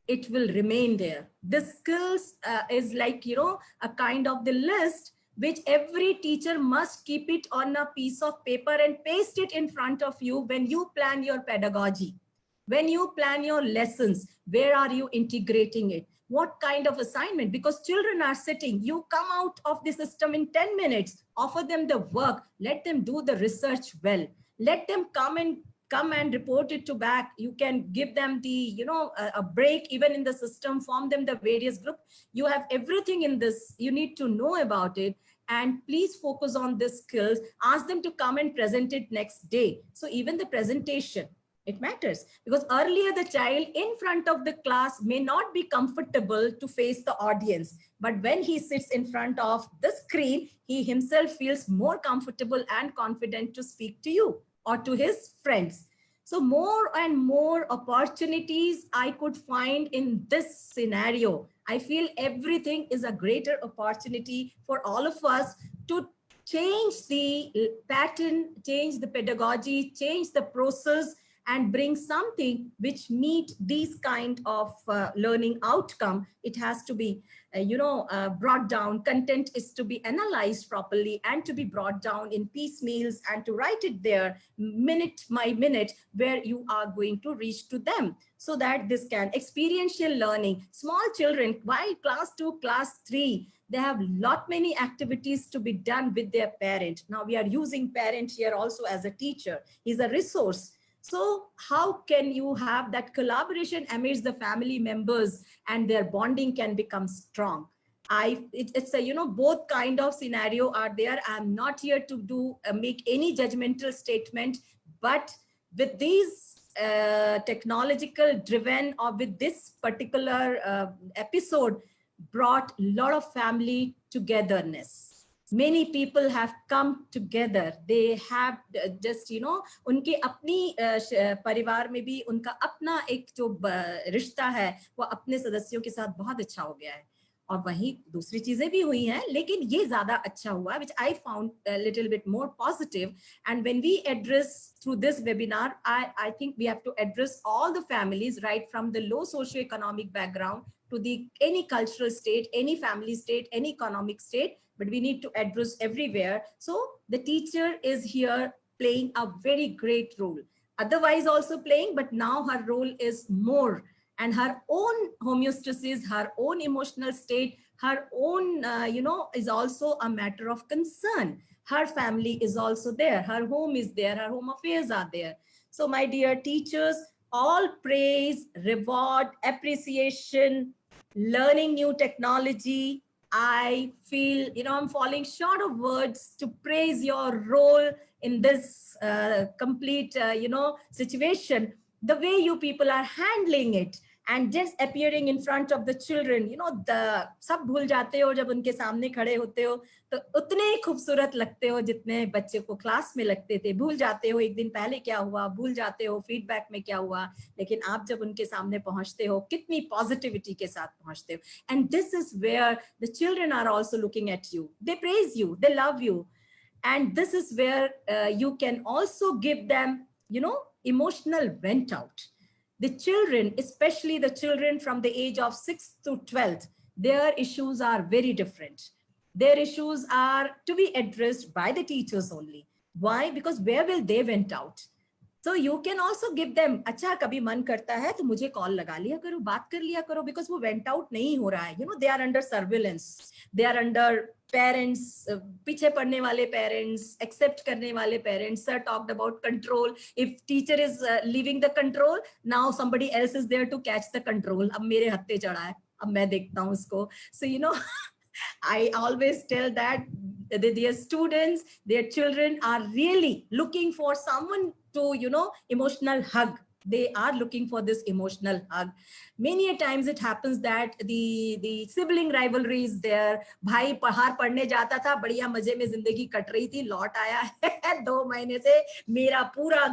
it will remain there. The skills is like, a kind of the list which every teacher must keep it on a piece of paper and paste it in front of you when you plan your pedagogy. When you plan your lessons, where are you integrating it? What kind of assignment? Because children are sitting, you come out of the system in 10 minutes, offer them the work, let them do the research well, let them come and report it to back. You can give them the, a break even in the system, form them the various group. You have everything in this, you need to know about it. And please focus on the skills, ask them to come and present it next day. So even the presentation, it matters, because earlier the child in front of the class may not be comfortable to face the audience, but when he sits in front of the screen, he himself feels more comfortable and confident to speak to you or to his friends. So more and more opportunities I could find in this scenario. I feel everything is a greater opportunity for all of us to change the pattern, change the pedagogy, change the process, and bring something which meet these kind of learning outcome. It has to be, brought down. Content is to be analyzed properly and to be brought down in piecemeals and to write it there minute by minute where you are going to reach to them, so that this can experiential learning. Small children, why class 2, class 3, they have lot many activities to be done with their parent. Now we are using parent here also as a teacher. He's a resource. So how can you have that collaboration amidst the family members and their bonding can become strong? It's a, both kind of scenario are there. I'm not here to make any judgmental statement, but with these technological driven or with this particular episode brought a lot of family togetherness. Many people have come together. They have just, उनके अपनी परिवार में भी उनका अपना एक जो रिश्ता है वो अपने सदस्यों के साथ बहुत अच्छा हो गया है. और वहीं दूसरी चीजें भी हुई हैं, लेकिन ये ज्यादा अच्छा हुआ, which I found a little bit more positive. And when we address through this webinar, I think we have to address all the families, right from the low socioeconomic background to the any cultural state, any family state, any economic state, but we need to address everywhere. So the teacher is here playing a very great role. Otherwise also playing, but now her role is more. And her own homeostasis, her own emotional state, her own, is also a matter of concern. Her family is also there. Her home is there. Her home affairs are there. So my dear teachers, all praise, reward, appreciation, learning new technology. I feel, I'm falling short of words to praise your role in this complete, situation. The way you people are handling it, and just appearing in front of the children, you know, the सब भूल जाते हो जब उनके सामने खड़े होते हो, तो उतने ही खूबसूरत लगते हो जितने बच्चे को क्लास में लगते थे. भूल जाते हो एक दिन पहले क्या हुआ, भूल जाते हो फीडबैक में क्या हुआ, लेकिन आप जब उनके सामने पहुंचते हो कितनी पॉजिटिविटी के साथ पहुंचते हो. And this is where the children are also looking at you. They praise you, they love you. And this is where you can also give them, you know, emotional vent out. The children, especially the children from the age of 6th to 12th, their issues are very different. Their issues are to be addressed by the teachers only. Why? Because where will they vent out? So you can also give them, अच्छा कभी मन करता है तो मुझे call लगा लिया करो, बात कर लिया करो, because वो went out नहीं हो रहा है. You know, they are under surveillance. They are under parents, पीछे पड़ने वाले parents, accept करने वाले parents. Sir talked about control. If teacher is leaving the control, now somebody else is there to catch the control. अब मेरे हत्थे चढ़ा है, अब मैं देखता हूँ उसको. So you know, I always tell that their students, their children are really looking for someone to, you know, emotional hug. They are looking for this emotional hug. Many a times it happens that the sibling rivalry is there. भाई बाहर पढ़ने जाता था, बढ़िया मजे में जिंदगी cut रही थी, लौट आया है 2 महीने से मेरा पूरा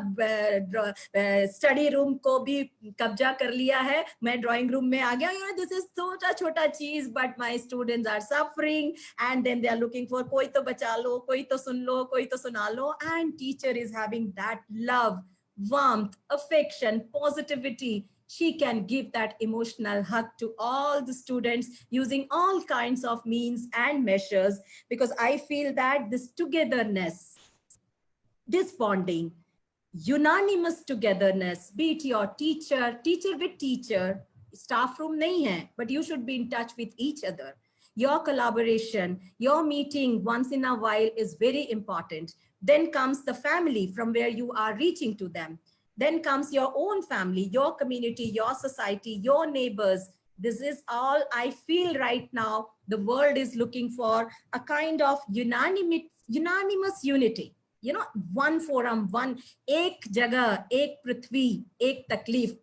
स्टडी रूम को भी कब्जा कर लिया है, मैं ड्राइंग रूम में आ गया. You know, this is छोटा छोटा चीज, but my students are suffering and then they are looking for कोई तो बचा लो, कोई तो सुन लो, कोई तो सुना लो. And teacher is having that love, warmth, affection, positivity. She can give that emotional hug to all the students using all kinds of means and measures, because I feel that this togetherness, this bonding, unanimous togetherness, be it your teacher with teacher, staff room nahi hai, but you should be in touch with each other. Your collaboration, your meeting once in a while is very important. Then comes the family from where you are reaching to them. Then comes your own family, your community, your society, your neighbors. This is all I feel right now. The world is looking for a kind of unanimous unity. You know, one forum, one, एक जगह, एक पृथ्वी, एक तकलीफ.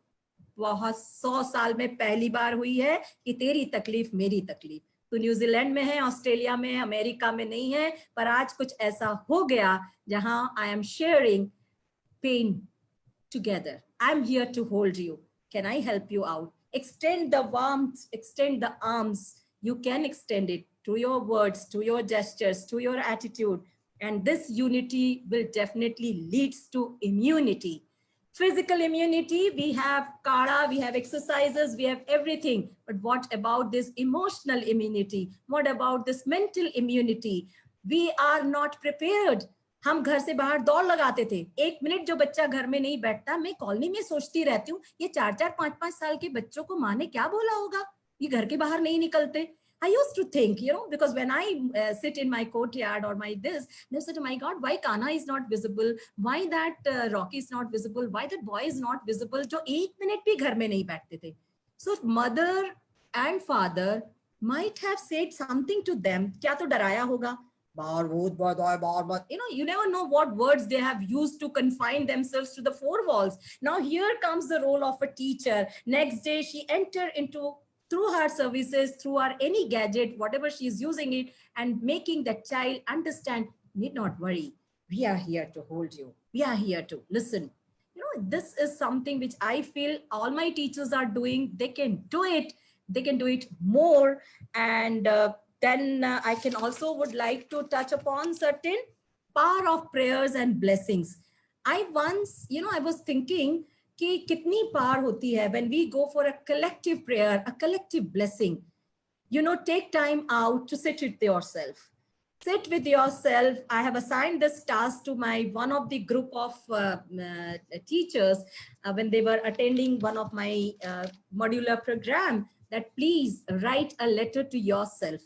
बहुत 100 साल में पहली बार हुई है कि तेरी तकलीफ मेरी तकलीफ. तो न्यूजीलैंड में है, ऑस्ट्रेलिया में, अमेरिका में नहीं है, पर आज कुछ ऐसा हो गया जहां I am sharing pen together. I am here to hold you. Can I help you out? Extend the warmth, extend the arms. You can extend it to your words, to your gestures, to your attitude. And this unity will definitely leads to immunity. Physical immunity, we have kada, we have exercises, we have everything. But what about this emotional immunity? What about this mental immunity? We are not prepared. हम घर से बाहर दौड़ लगाते थे. 1 minute जो बच्चा घर में नहीं बैठता, मैं कॉलोनी में सोचती रहती हूँ, ये 4-4, 5-5 साल के बच्चों को माँ ने क्या बोला होगा, ये घर के बाहर नहीं निकलते. I used to think, you know, because when I sit in my courtyard or my this, they said, oh my God, why Kana is not visible? Why that Rocky is not visible? Why that boy is not visible? जो 1 minute भी घर में नहीं बैठते थे. So mother and father might have said something to them. क्या तो डराया होगा. You know, you never know what words they have used to confine themselves to the 4 walls. Now here comes the role of a teacher. Next day she enter into through her services, through her any gadget, whatever she is using it, and making that child understand, need not worry. We are here to hold you. We are here to listen. You know, this is something which I feel all my teachers are doing. They can do it. They can do it more. And then I can also would like to touch upon certain power of prayers and blessings. I once, you know, I was thinking, कि कितनी पार होती है when we go for a collective prayer, a collective blessing. You know, take time out to sit with yourself. Sit with yourself. I have assigned this task to my one of the group of teachers when they were attending one of my modular program, that please write a letter to yourself.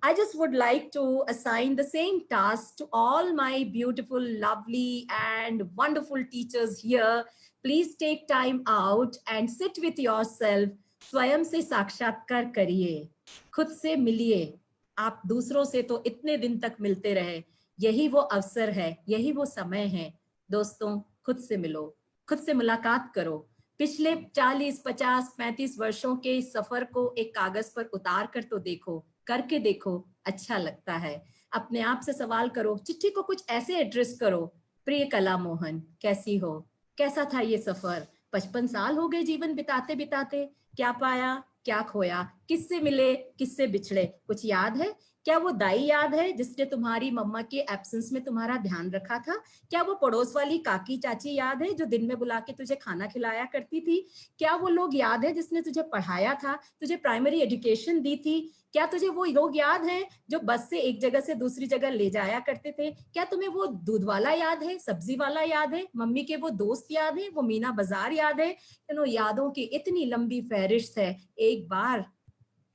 I just would like to assign the same task to all my beautiful, lovely and wonderful teachers here. Please take time out and sit with yourself. स्वयं से साक्षात्कार करिए, खुद से मिलिए. आप दूसरों से तो इतने दिन तक मिलते रहे, यही वो अवसर है, यही वो समय है. दोस्तों, खुद से मिलो, खुद से मुलाकात करो. पिछले 40, 50, 35 वर्षों के इस सफर को एक कागज पर उतार कर तो देखो, करके देखो, अच्छा लगता है। अपने आप से सवाल करो, चिट्ठी को कुछ ऐसे एड्रेस करो, प्रिय कला मोहन, कैसी हो, कैसा था ये सफर, 55 साल हो गए जीवन बिताते बिताते, क्या पाया, क्या खोया, किससे मिले, किससे बिछड़े, कुछ याद है? क्या वो दाई याद है जिसने तुम्हारी मम्मा के एब्सेंस में तुम्हारा ध्यान रखा था? क्या वो पड़ोस वाली काकी चाची याद है जो दिन में बुला के तुझे खाना खिलाया करती थी? क्या वो लोग याद है जिसने तुझे पढ़ाया था, तुझे प्राइमरी एजुकेशन दी थी? क्या तुझे वो लोग याद हैं जो बस से एक जगह से दूसरी जगह ले जाया करते थे? क्या तुम्हें वो दूध वाला याद है, सब्जी वाला याद है, मम्मी के वो दोस्त याद है, वो मीना बाजार याद है? यादों की इतनी लंबी फहरिस्त है। एक बार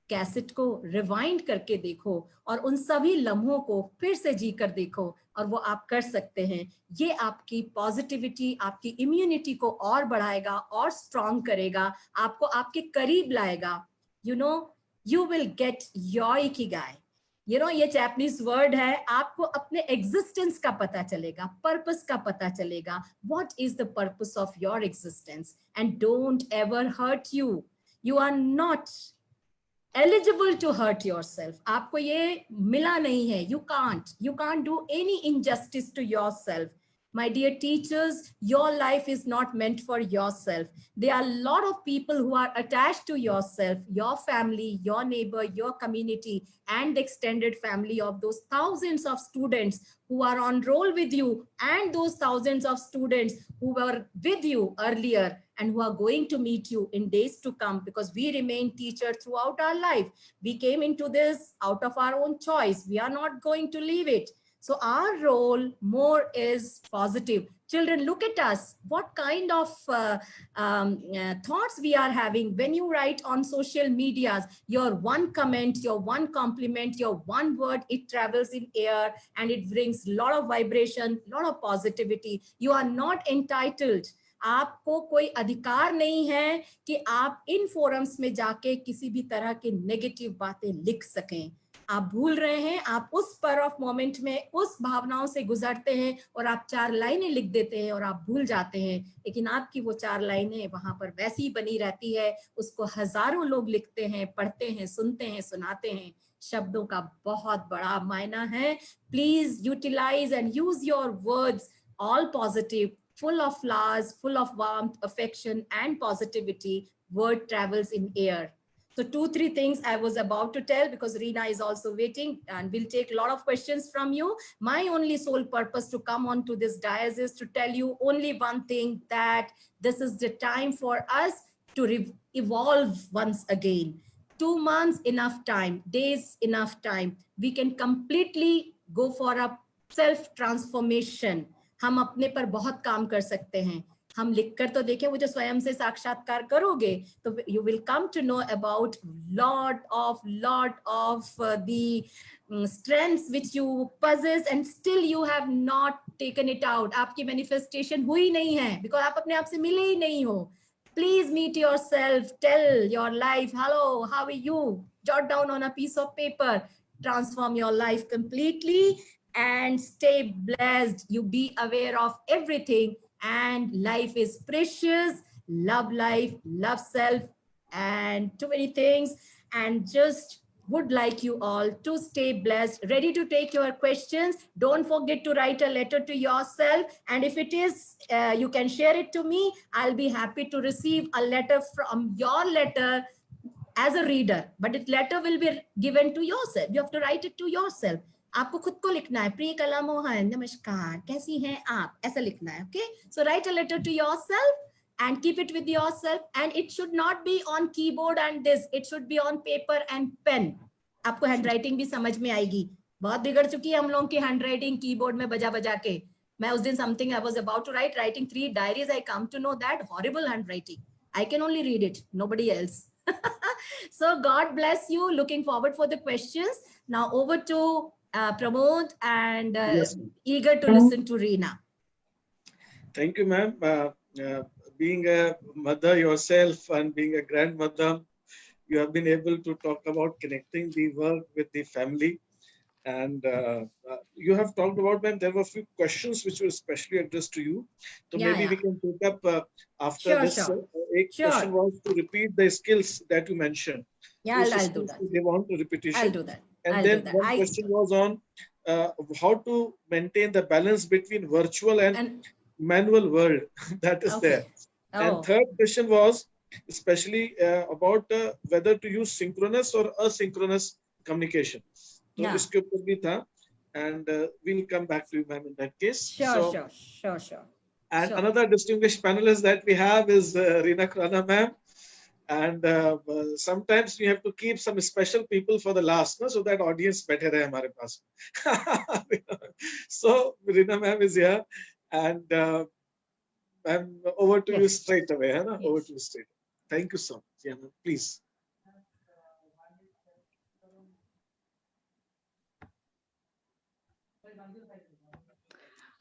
कैसेट को रिवाइंड करके देखो और उन सभी लम्हों को फिर से जी कर देखो, और वो आप कर सकते हैं। ये आपकी पॉजिटिविटी, आपकी इम्यूनिटी को और बढ़ाएगा और स्ट्रॉन्ग करेगा, आपको आपके करीब लाएगा। you will get your ikigai. ये जापानीज वर्ड है, आपको अपने एग्जिस्टेंस का पता चलेगा, पर्पस का पता चलेगा। What is the purpose of your existence? And don't ever hurt you. You are not eligible to hurt yourself. आपको ये मिला नहीं है. You can't do any injustice to yourself. My dear teachers, your life is not meant for yourself. There are a lot of people who are attached to yourself, your family, your neighbor, your community, and the extended family of those thousands of students who are on roll with you, and those thousands of students who were with you earlier and who are going to meet you in days to come, because we remain teachers throughout our life. We came into this out of our own choice. We are not going to leave it. So our role more is positive. Children, look at us. What kind of thoughts we are having when you write on social medias. Your one comment, your one compliment, your one word, it travels in air and it brings a lot of vibration, a lot of positivity. You are not entitled. आपको कोई अधिकार नहीं है कि आप इन forums में जाके किसी भी तरह की नेगेटिव बातें लिख सकें। आप भूल रहे हैं, आप उस स्पर ऑफ मोमेंट में उस भावनाओं से गुजरते हैं और आप 4 लाइनें लिख देते हैं और आप भूल जाते हैं, लेकिन आपकी वो 4 लाइनें वहां पर वैसी बनी रहती है, उसको हजारों लोग लिखते हैं, पढ़ते हैं, सुनते हैं, सुनाते हैं। शब्दों का बहुत बड़ा मायना है। Please utilise and use your words all positive, full of flowers, full of warmth, affection, and positivity. Word travels in air. So 2-3 things I was about to tell, because Reena is also waiting and we'll take a lot of questions from you. My only sole purpose to come on to this dais is to tell you only one thing, that this is the time for us to evolve once again. 2 months, enough time. Days, enough time. We can completely go for a self-transformation. हम अपने पर बहुत काम कर सकते हैं। हम लिखकर तो देखें, वो जो स्वयं से साक्षात्कार करोगे तो you will come to know about lot of the strengths which you possess and still you have not taken it out. आपकी मैनिफेस्टेशन हुई नहीं है बिकॉज आप अपने आप से मिले ही नहीं हो। Please meet yourself, tell your life, hello, how are you? Jot down on a piece of paper, transform your life completely and stay blessed. You be aware of everything, and life is precious. Love life, love self, and too many things. And just would like you all to stay blessed, ready to take your questions. Don't forget to write a letter to yourself. And if it is, you can share it to me. I'll be happy to receive a letter from your letter as a reader, but the letter will be given to yourself. You have to write it to yourself. आपको खुद को लिखना है, प्रिय कला मोहन नमस्कार, कैसी हैं आप, ऐसा लिखना है। Okay, so write a letter to yourself and keep it with yourself, and it should not be on keyboard and this, it should be on paper and pen. आपको हैंडराइटिंग भी समझ में आएगी। बहुत बिगड़ चुकी है हम लोगों की हैंडराइटिंग कीबोर्ड में बजा बजा के। मैं उस दिन something I was about to write, writing 3 diaries, I come to know that horrible handwriting. I can only read it, nobody else. So God bless you. Looking forward for the questions. Now over to Pramod and Yes, eager to listen to Reena. thank you, ma'am. Being a mother yourself and being a grandmother, you have been able to talk about connecting the work with the family. And you have talked about, ma'am, there were a few questions which were specially addressed to you. So Yeah, maybe we yeah. can take up after Sure, this. sure. A question Sure. was to repeat the skills that you mentioned. Yeah, Which I'll do skills that. do they want a I'll repetition? do that. And I'll do then that. one question was on how to maintain the balance between virtual and And manual world that is there. okay. And Oh, third question was especially about whether to use synchronous or asynchronous communication. So yeah. इसके ऊपर भी था, and we'll come back to you, ma'am, in that case. Sure, So, sure, sure, sure. and Sure. another distinguished panelist that we have is Reena Krana, ma'am. And sometimes we have to keep some special people for the last, no? So that audience better hai hamare paas. So Reena ma'am is here, and ma'am, over to you Yes. straight away. Hai na? Over Yes. to you straight. Thank you so much. Yeah, ma'am. Please.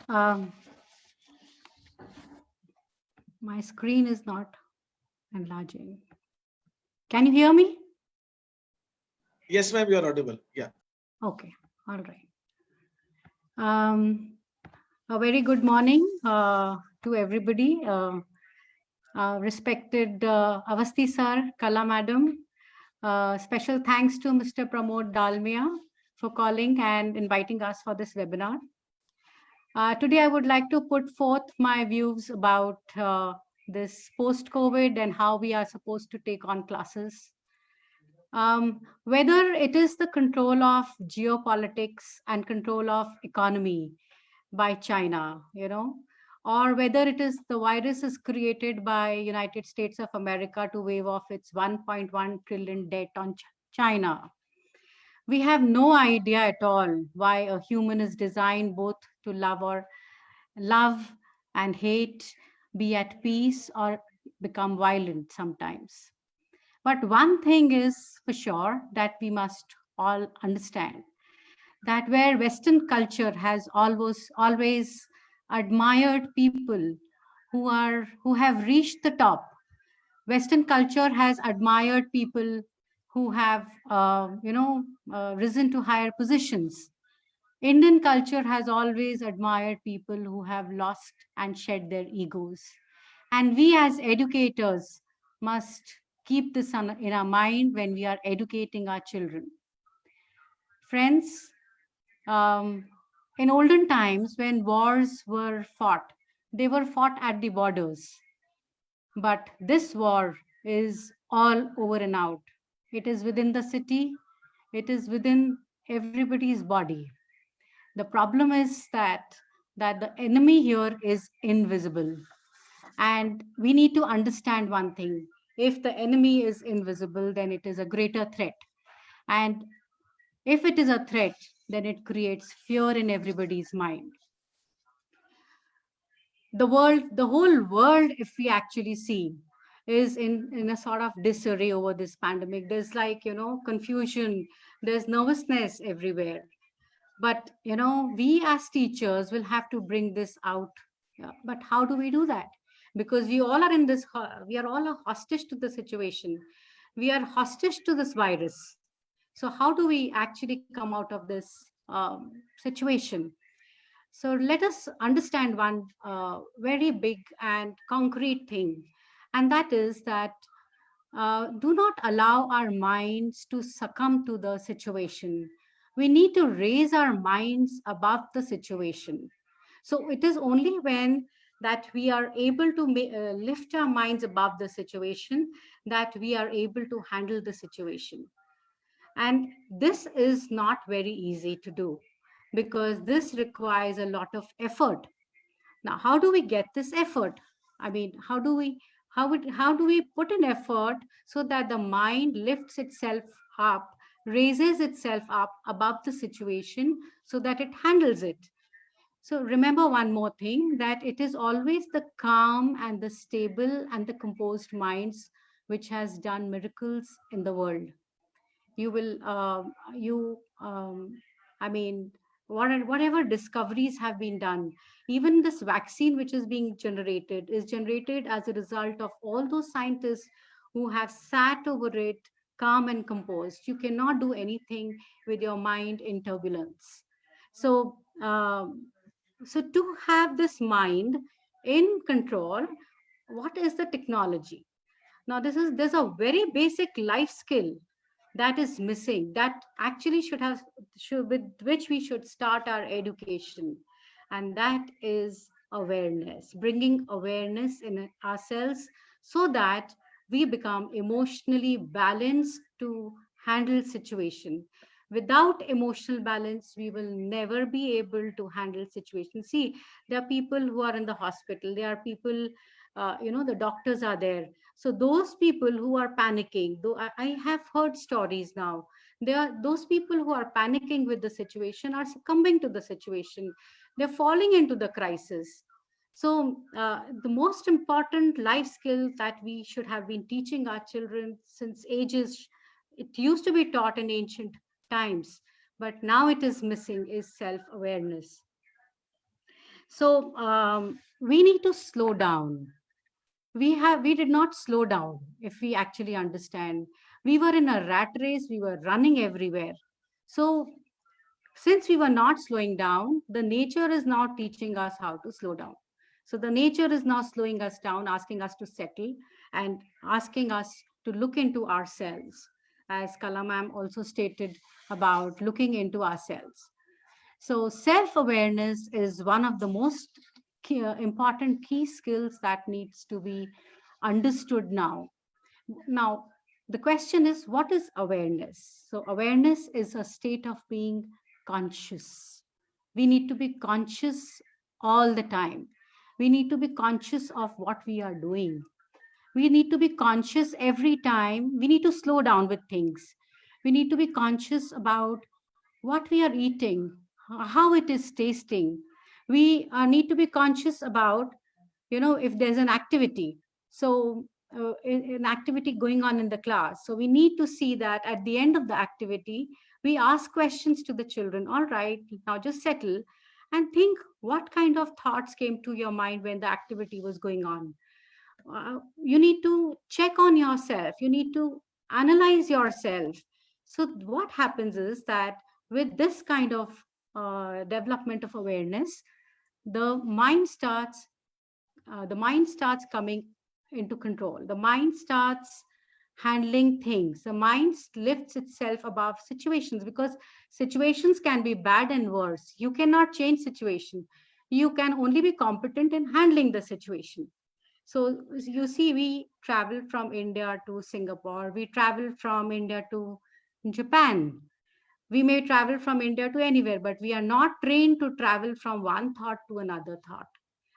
Um, my screen is not enlarging. Can you hear me? Yes, ma'am, you are audible. Yeah. Okay, all right. A very good morning to everybody. Respected Avasti sir, Kala madam. Special thanks to Mr. Pramod Dalmia for calling and inviting us for this webinar. Today, I would like to put forth my views about this post-COVID and how we are supposed to take on classes. Whether it is the control of geopolitics and control of economy by China, or whether it is the virus is created by United States of America to waive off its 1.1 trillion debt on China. We have no idea at all why a human is designed both to love and hate, be at peace or become violent sometimes. But one thing is for sure that we must all understand that where Western culture has always admired people who have reached the top. Western culture has admired people who have risen to higher positions. Indian culture has always admired people who have lost and shed their egos. And we as educators must keep this in our mind when we are educating our children. Friends, in olden times when wars were fought, they were fought at the borders. But this war is all over and out. It is within the city, it is within everybody's body. The problem is that the enemy here is invisible. And we need to understand one thing. If the enemy is invisible, then it is a greater threat. And if it is a threat, then it creates fear in everybody's mind. The whole world, if we actually see, is in a sort of disarray over this pandemic. There's confusion, there's nervousness everywhere. But we as teachers will have to bring this out. Yeah. But how do we do that? Because we all are in this, we are all a hostage to the situation. We are hostage to this virus. So how do we actually come out of this situation? So let us understand one very big and concrete thing, and that is that do not allow our minds to succumb to the situation. We need to raise our minds above the situation. So it is only when that we are able to lift our minds above the situation that we are able to handle the situation. And this is not very easy to do because this requires a lot of effort. Now, how do we get this effort? I mean, how do we put an effort so that the mind lifts itself up, raises itself up above the situation so that it handles it? So remember one more thing, that it is always the calm and the stable and the composed minds which has done miracles in the world. You will I mean, whatever discoveries have been done, even this vaccine which is being generated is generated as a result of all those scientists who have sat over it, calm and composed. You cannot do anything with your mind in turbulence. So, so to have this mind in control, what is the technology? Now, there's a very basic life skill that is missing, that actually should with which we should start our education, and that is awareness, bringing awareness in ourselves so that we become emotionally balanced to handle situation. Without emotional balance, we will never be able to handle situations. See, there are people who are in the hospital, there are people, the doctors are there. So those people who are panicking, though I have heard stories now, there are those people who are panicking with the situation are succumbing to the situation. They're falling into the crisis. So the most important life skill that we should have been teaching our children since ages, it used to be taught in ancient times, but now it is missing, is self-awareness. So we need to slow down. We did not slow down. If we actually understand, we were in a rat race, we were running everywhere. So since we were not slowing down, the nature is now teaching us how to slow down. So the nature is now slowing us down, asking us to settle and asking us to look into ourselves, as Kala ma'am also stated about looking into ourselves. So self-awareness is one of the most important key skills that needs to be understood now. Now, the question is, what is awareness? So awareness is a state of being conscious. We need to be conscious all the time. We need to be conscious of what we are doing. We need to be conscious every time. We need to slow down with things. We need to be conscious about what we are eating, how it is tasting. We need to be conscious about, if there's an activity. So an activity going on in the class. So we need to see that at the end of the activity, we ask questions to the children. All right, now just settle and think what kind of thoughts came to your mind when the activity was going on. You need to check on yourself. You need to analyze yourself. So what happens is that with this kind of development of awareness, the mind starts coming into control. The mind starts handling things. The mind lifts itself above situations, because situations can be bad and worse. You cannot change situation. You can only be competent in handling the situation. So you see, we traveled from India to Singapore. We traveled from India to Japan. We may travel from India to anywhere, but we are not trained to travel from one thought to another thought.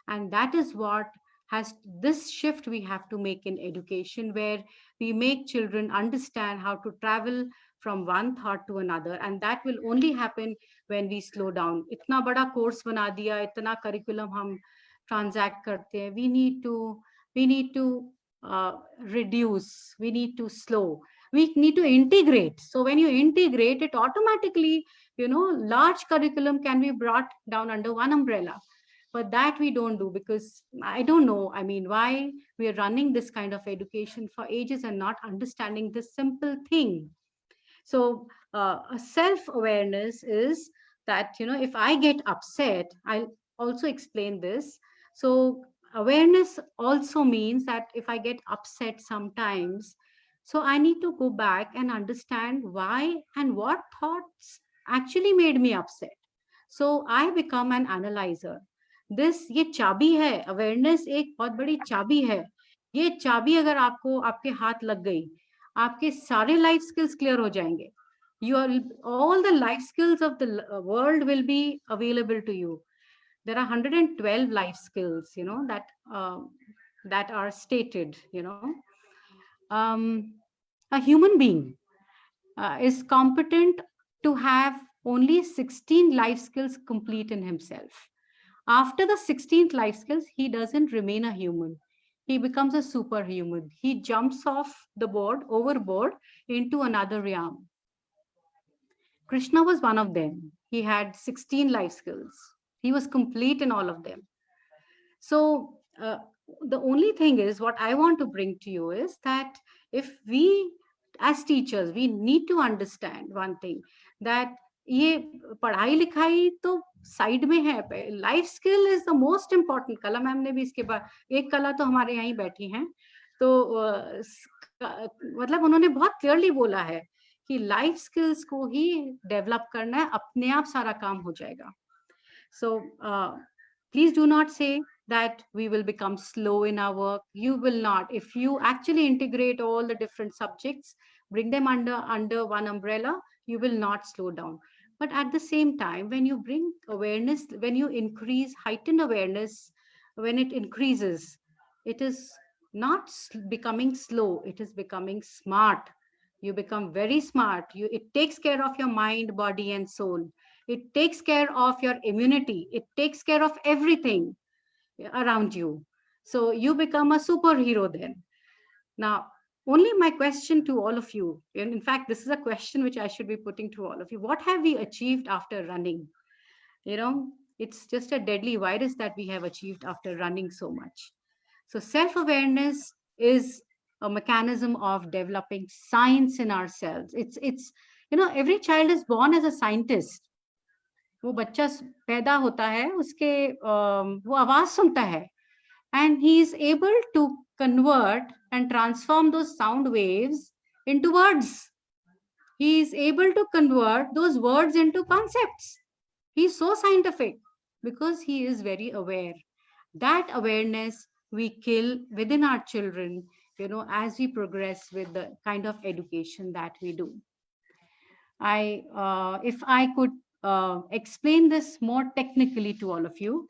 And that is what has this shift we have to make in education, where we make children understand how to travel from one thought to another. And that will only happen when we slow down. Itna bada course bana diya, itna curriculum hum transact karte hain. We need to reduce. We need to slow. We need to integrate. So when you integrate it, automatically, large curriculum can be brought down under one umbrella. But that we don't do, because I don't know, I mean, why we are running this kind of education for ages and not understanding this simple thing. So a self-awareness is that, if I get upset, I'll also explain this. So awareness also means that if I get upset sometimes, so I need to go back and understand why and what thoughts actually made me upset. So I become an analyzer. ये चाबी है, awareness एक बहुत बड़ी चाबी है. ये चाबी अगर आपको आपके हाथ लग गई, आपके सारे लाइफ स्किल्स क्लियर हो जाएंगे. All the life skills of the world will be available to you. There are 112 life skills, that are stated. A human being is competent to have only 16 life skills complete in himself. After the 16th life skills, he doesn't remain a human. He becomes a superhuman. He jumps off the overboard into another realm. Krishna was one of them. He had 16 life skills. He was complete in all of them. So the only thing is, what I want to bring to you is that if we as teachers, we need to understand one thing, that ये पढ़ाई लिखाई तो side में है, life skill is the most important. कला ma'am ने भी इसके बाद, एक कला तो हमारे यहाँ ही बैठी हैं, तो मतलब उन्होंने बहुत क्लियरली बोला है कि लाइफ स्किल्स को ही डेवलप करना है, अपने आप सारा काम हो जाएगा. सो प्लीज डू नॉट से that we will become slow in our work. You will not. If you actually integrate all the different subjects, bring them under one umbrella, you will not slow down. But at the same time, when you bring awareness, when you increase heightened awareness, when it increases, it is not becoming slow, it is becoming smart. You become very smart. It takes care of your mind, body, and soul. It takes care of your immunity. It takes care of everything around you. So you become a superhero then. Now, only my question to all of you, and in fact, this is a question which I should be putting to all of you. What have we achieved after running? You know, it's just a deadly virus that we have achieved after running so much. So self-awareness is a mechanism of developing science in ourselves. It's you know, every child is born as a scientist. वो बच्चा पैदा होता है, उसके वो आवाज सुनता है, and he is able to convert and transform those sound waves into words. He is able to convert those words into concepts. He is so scientific because he is very aware. That awareness we kill within our children, you know, as we progress with the kind of education that we do. If I could explain this more technically to all of you.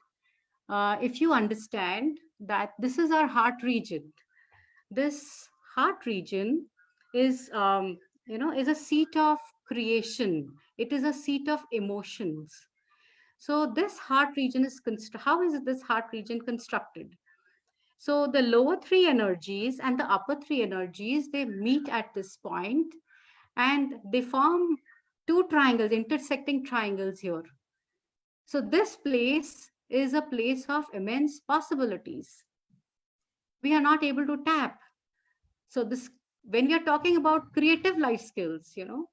If you understand that this is our heart region, this heart region is, you know, is a seat of creation. It is a seat of emotions. So this heart region is, how is this heart region constructed? So the lower three energies and the upper three energies, they meet at this point and they form two triangles, intersecting triangles here. So this place is a place of immense possibilities. We are not able to tap. So this, when we are talking about creative life skills, you know,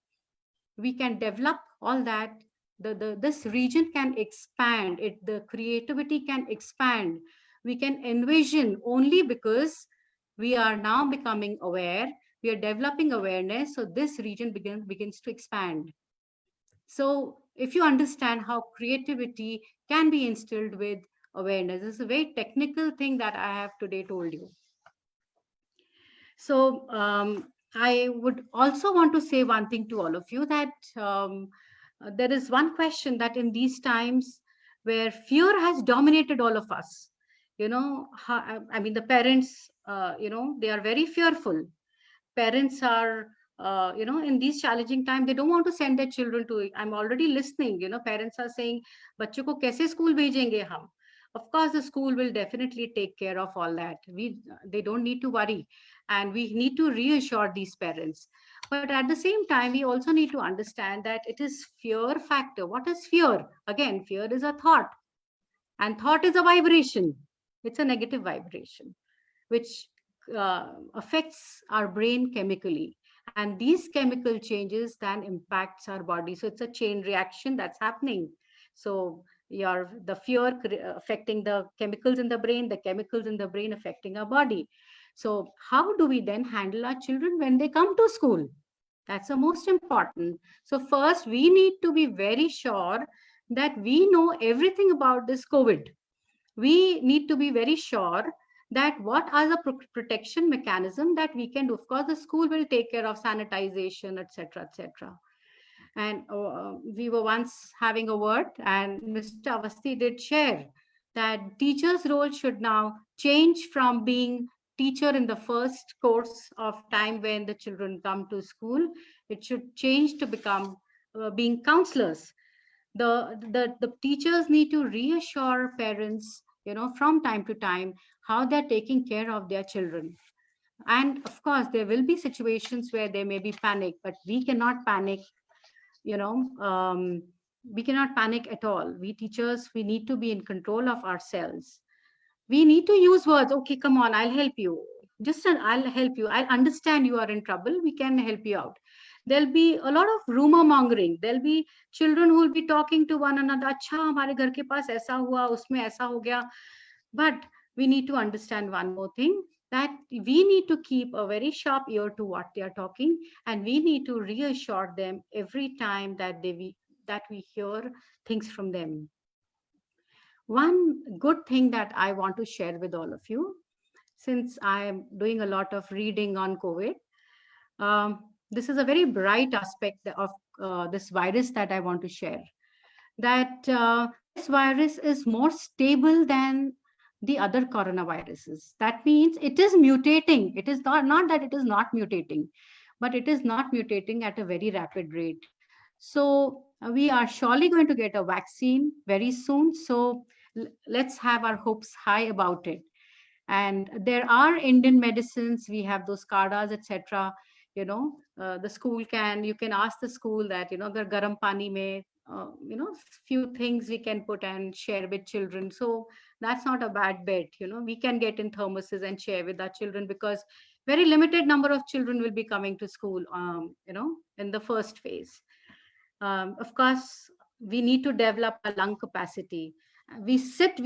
we can develop all that. This region can expand, the creativity can expand. We can envision only because we are now becoming aware. We are developing awareness. So this region begins to expand. So if you understand how creativity can be instilled with awareness, this is a very technical thing that I have today told you. So I would also want to say one thing to all of you, that there is one question that in these times where fear has dominated all of us, you know, I mean, the parents, you know, they are very fearful. Parents are, you know, in these challenging times, they don't want to send their children to, I'm already listening, you know, parents are saying, बच्चों को कैसे school भेजेंगे हम? Of course, the school will definitely take care of all that. They don't need to worry. And we need to reassure these parents. But at the same time, we also need to understand that it is fear factor. What is fear? Again, fear is a thought. And thought is a vibration. It's a negative vibration, which affects our brain chemically. And these chemical changes then impacts our body. So it's a chain reaction that's happening. So the fear affecting the chemicals in the brain, the chemicals in the brain affecting our body. So how do we then handle our children when they come to school? That's the most important. So first, we need to be very sure that we know everything about this COVID. We need to be very sure that what are the protection mechanism that we can do. Of course, the school will take care of sanitization, etc., etc. And we were once having a word, and Mr. Awasthi did share that teacher's role should now change from being teacher in the first course of time when the children come to school. It should change to become being counselors. The teachers need to reassure parents, you know, from time to time, how they're taking care of their children. And of course, there will be situations where there may be panic, but we cannot panic, you know, we cannot panic at all. We teachers, we need to be in control of ourselves. We need to use words. Okay, come on, I'll help you. just I'll help you. I'll understand you are in trouble. We can help you out. There'll be a lot of rumor mongering. There'll be children who will be talking to one another. अच्छा हमारे घर के पास ऐसा हुआ, उसमें ऐसा हो गया. But we need to understand one more thing, that we need to keep a very sharp ear to what they are talking, and we need to reassure them every time that we hear things from them. One good thing that I want to share with all of you, since I am doing a lot of reading on COVID, this is a very bright aspect of this virus that I want to share. That this virus is more stable than the other coronaviruses. That means it is mutating. It is not that it is not mutating, but it is not mutating at a very rapid rate. So we are surely going to get a vaccine very soon. So let's have our hopes high about it. And there are Indian medicines. We have those kadas, etc. You know, the school you can ask the school that, you know, the garam pani mein, you know, few things we can put and share with children. So that's not a bad bet. You know, we can get in thermoses and share with our children, because very limited number of children will be coming to school, you know, in the first phase. Of course, we need to develop a lung capacity. We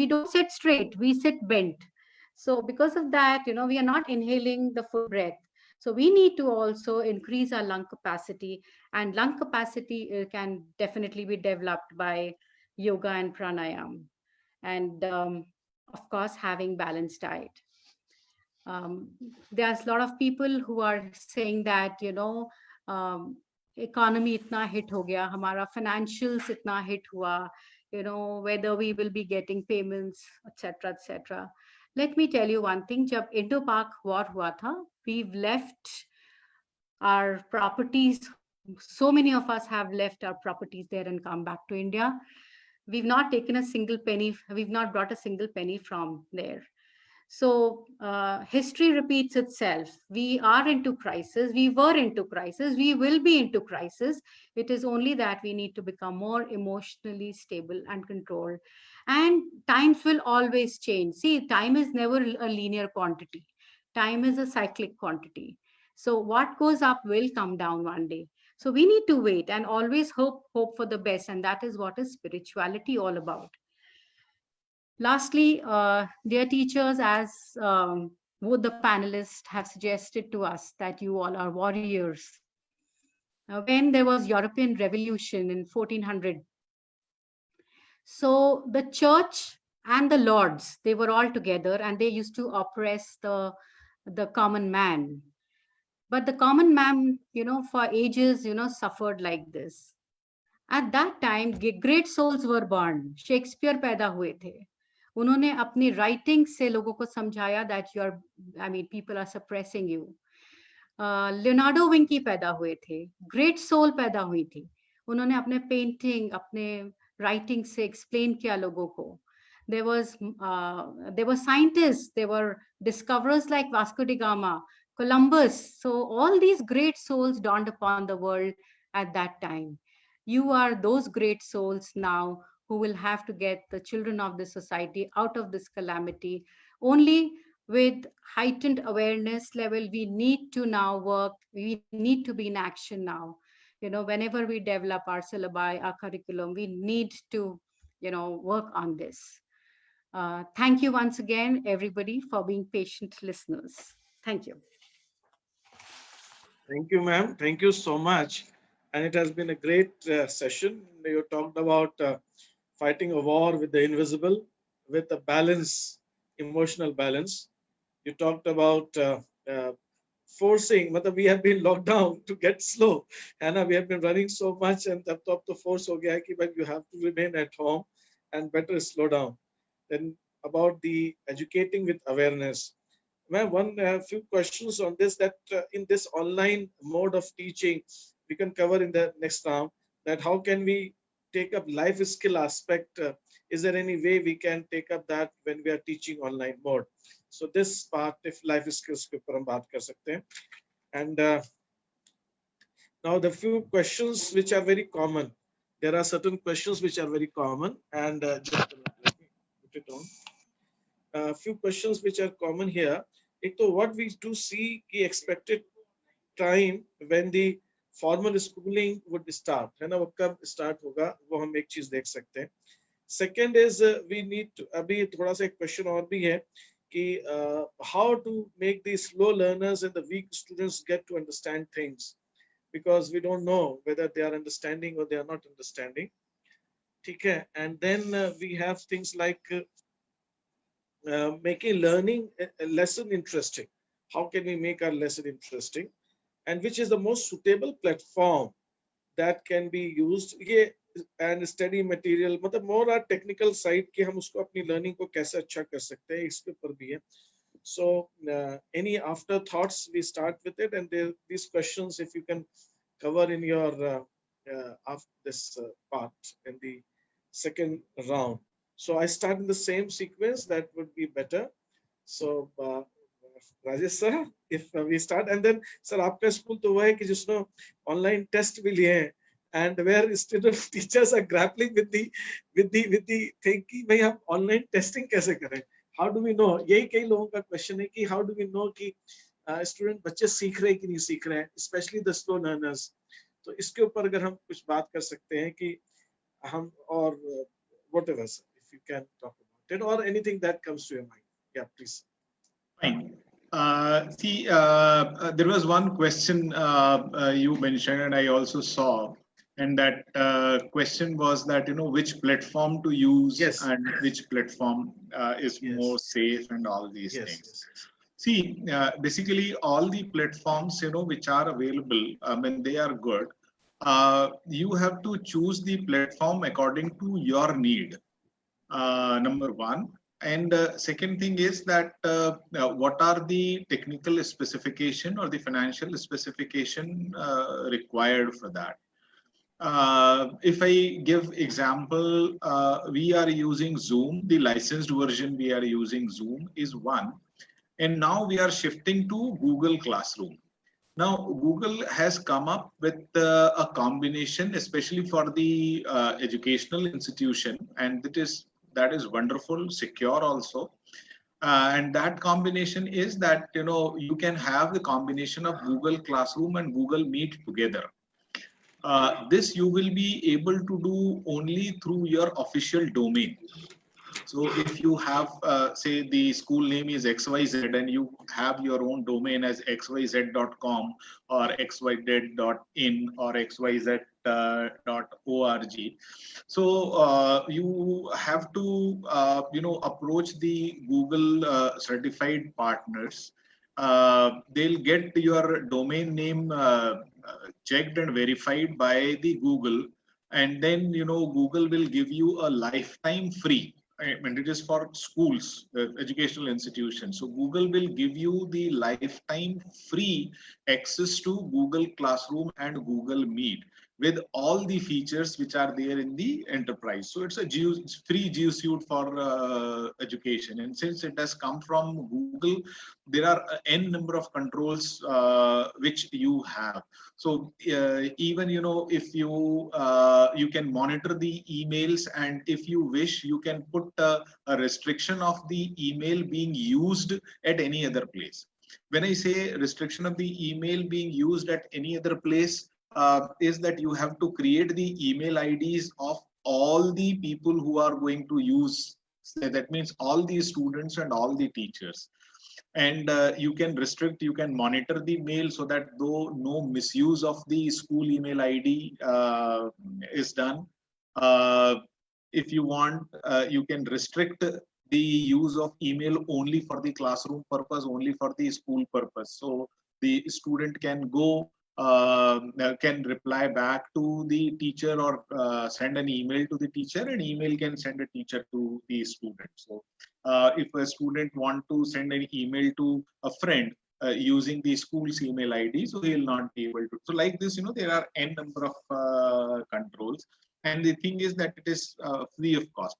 don't sit straight, we sit bent. So because of that, you know, we are not inhaling the full breath. So we need to also increase our lung capacity, and lung capacity can definitely be developed by yoga and pranayam. And of course, having balanced diet. There's a lot of people who are saying that, you know, economy itna hit ho gaya, hamara financials itna hit hua, you know, whether we will be getting payments, etc., etc. Let me tell you one thing. Jab Indo-Pak war hua tha, we've left our properties. So many of us have left our properties there and come back to India. We've not taken a single penny. We've not brought a single penny from there. So history repeats itself. We are into crisis. We were into crisis. We will be into crisis. It is only that we need to become more emotionally stable and controlled. And times will always change. See, time is never a linear quantity. Time is a cyclic quantity. So what goes up will come down one day. So we need to wait and always hope for the best. And that is what is spirituality all about. Lastly, dear teachers, as both the panelists have suggested to us, that you all are warriors. When there was European Revolution in 1400, so the church and the lords, they were all together, and they used to oppress the common man. But the common man, you know, for ages, you know, suffered like this. At that time, great souls were born. Shakespeare पैदा हुए थे. उन्होंने अपनी writing से लोगों को समझाया that people are suppressing you. Leonardo Vinci पैदा हुए थे. ग्रेट सोल पैदा हुई थी. उन्होंने अपने पेंटिंग, अपने राइटिंग से एक्सप्लेन किया लोगों को. There were scientists, there were discoverers like Vasco da Gama, Columbus. So all these great souls dawned upon the world at that time. You are those great souls now who will have to get the children of the society out of this calamity. Only with heightened awareness level, we need to now work. We need to be in action now. You know, whenever we develop our syllabi, our curriculum, we need to, you know, work on this. Thank you once again, everybody, for being patient listeners. Thank you. Thank you, ma'am. Thank you so much. And it has been a great session. You talked about fighting a war with the invisible, with a balance, emotional balance. You talked about forcing, we have been locked down to get slow. Hannah, we have been running so much, and the top to force ho gaya ki you have to remain at home and better slow down. Then about the educating with awareness. Ma'am, few questions on this, that in this online mode of teaching, we can cover in the next round, that how can we take up life skill aspect? Is there any way we can take up that when we are teaching online mode? So this part, if life skills ke upar hum baat kar sakte hain. And now the few questions which are very common. There are certain questions which are very common, and just let me put it on. A few questions which are common here. एक तो what we do see की expected time when the formal schooling would start, है ना, वो कब start होगा, वो हम एक चीज देख सकते हैं. Second is we need to, अभी थोड़ा सा एक question और भी है कि how to make the slow learners and the weak students get to understand things, because we don't know whether they are understanding or they are not understanding. ठीक है. And then we have things like making learning a lesson interesting. How can we make our lesson interesting? And which is the most suitable platform that can be used? ये and study material, मतलब more our technical side कि हम उसको अपनी learning को कैसे अच्छा कर सकते हैं, इसके ऊपर भी है. So any afterthoughts, we start with it, and there, these questions, if you can cover in your after this part in the second round. So I start in the same sequence, that would be better. So Rajesh sir, if we start, and then sir, आपका school तो वो है कि जिसमें online test भी लिए हैं, and where students teachers are grappling with the thing कि भाई हम online testing कैसे करें? How do we know? यही कई लोगों का question है कि how do we know कि student बच्चे सीख रहे हैं कि नहीं सीख रहे हैं, especially the slow learners. तो इसके ऊपर अगर हम कुछ बात कर सकते हैं कि हम और whatever sir, if you can talk about it or anything that comes to your mind. Yeah, please. Fine. There was one question you mentioned, and I also saw, and that question was that, you know, which platform to use. Yes. And which platform is Yes. more safe and all these Yes, things. yes. See, basically all the platforms, you know, which are available, when they are good, you have to choose the platform according to your need. Number one. And second thing is that what are the technical specification or the financial specification required for that? If I give example, we are using Zoom. The licensed version we are using Zoom is one, and now we are shifting to Google Classroom. Now Google has come up with a combination, especially for the educational institution, and that is wonderful, secure also. And that combination is that, you know, you can have the combination of Google Classroom and Google Meet together. This you will be able to do only through your official domain. So if you have, say, the school name is XYZ and you have your own domain as xyz.com or xyz.in or xyz.org. So you have to, you know, approach the Google certified partners. They'll get your domain name checked and verified by the Google. And then, you know, Google will give you a lifetime free. I mean, it is for schools, educational institutions. So Google will give you the lifetime free access to Google Classroom and Google Meet with all the features which are there in the enterprise. So it's a free G Suite for education. And since it has come from Google, there are n number of controls which you have. So even, you know, if you you can monitor the emails, and if you wish, you can put a restriction of the email being used at any other place. When I say restriction of the email being used at any other place, is that you have to create the email IDs of all the people who are going to use. That means all the students and all the teachers. And you can restrict, you can monitor the mail so that though no misuse of the school email ID is done. If you want, you can restrict the use of email only for the classroom purpose, only for the school purpose. So the student can go, can reply back to the teacher or send an email to the teacher, and email can send a teacher to the student. So if a student want to send an email to a friend using the school's email ID, so he will not be able to. So like this, you know, there are n number of controls, and the thing is that it is free of cost.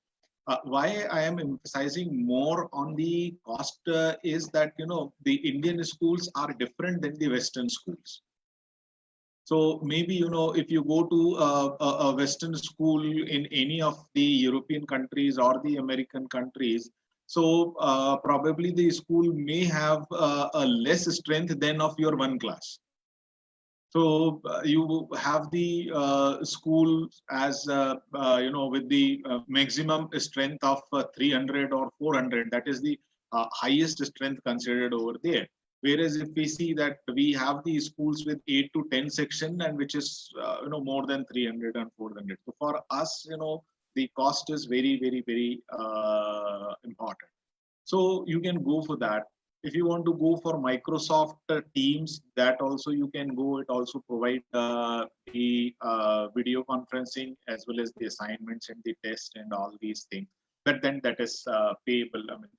Why I am emphasizing more on the cost is that, you know, the Indian schools are different than the Western schools. So maybe, you know, if you go to a Western school in any of the European countries or the American countries, So probably the school may have a less strength than of your one class. So you have the school as with the maximum strength of 300 or 400. That is the highest strength considered over there. Whereas if we see that we have the schools with 8 to 10 section, and which is more than 300 and 400. So for us, the cost is very, very, very important. So you can go for that. If you want to go for Microsoft Teams, that also you can go. It also provide the video conferencing as well as the assignments and the test and all these things. But then that is payable. I mean,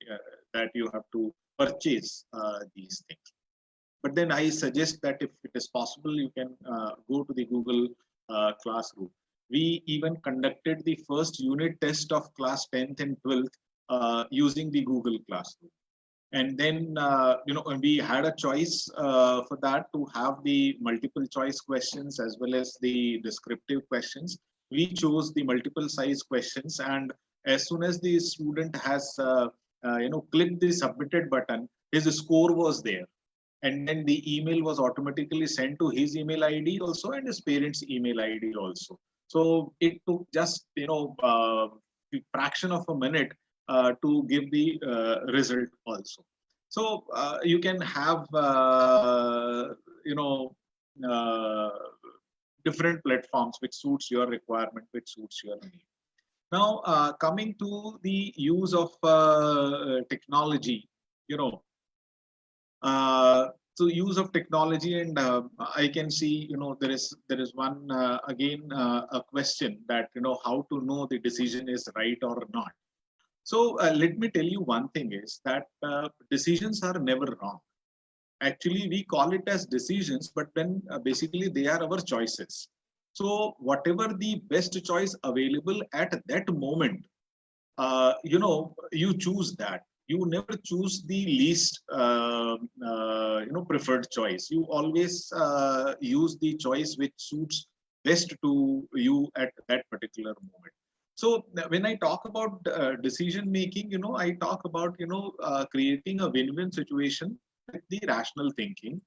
that you have to purchase these things. But then I suggest that if it is possible, you can go to the Google Classroom. We even conducted the first unit test of class 10th and 12th using the Google Classroom. And then, we had a choice for that to have the multiple choice questions as well as the descriptive questions. We chose the multiple size questions, and as soon as the student has, clicked the submitted button, his score was there. And then the email was automatically sent to his email ID also and his parents' email ID also. So it took just, a fraction of a minute to give the result also. So you can have different platforms which suits your requirement, which suits your need. Now coming to the use of technology, so use of technology, and I can see there is one again a question that how to know the decision is right or not. So let me tell you one thing is that decisions are never wrong. Actually, we call it as decisions, but then basically they are our choices. So whatever the best choice available at that moment, you choose that. You never choose the least, preferred choice. You always use the choice which suits best to you at that particular moment. So when I talk about decision making, I talk about creating a win-win situation with the rational thinking.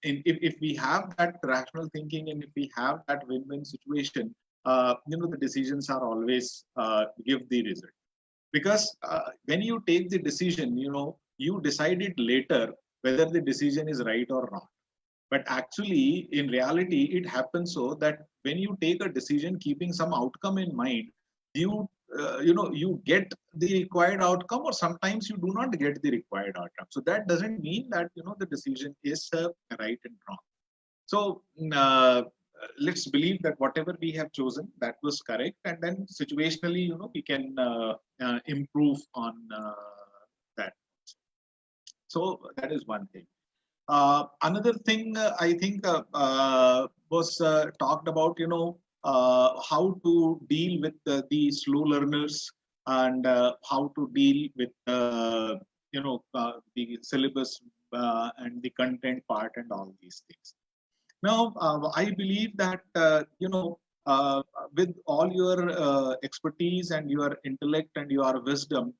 If we have that rational thinking and if we have that win-win situation, the decisions are always give the result. Because when you take the decision, you decide it later whether the decision is right or not. But actually, in reality, it happens so that when you take a decision keeping some outcome in mind, you get the required outcome, or sometimes you do not get the required outcome. So that doesn't mean that the decision is right and wrong. So let's believe that whatever we have chosen, that was correct, and then situationally, we can improve on that. So that is one thing. Another thing I think was talked about, how to deal with the slow learners and how to deal with the syllabus and the content part and all these things. Now, I believe that with all your expertise and your intellect and your wisdom,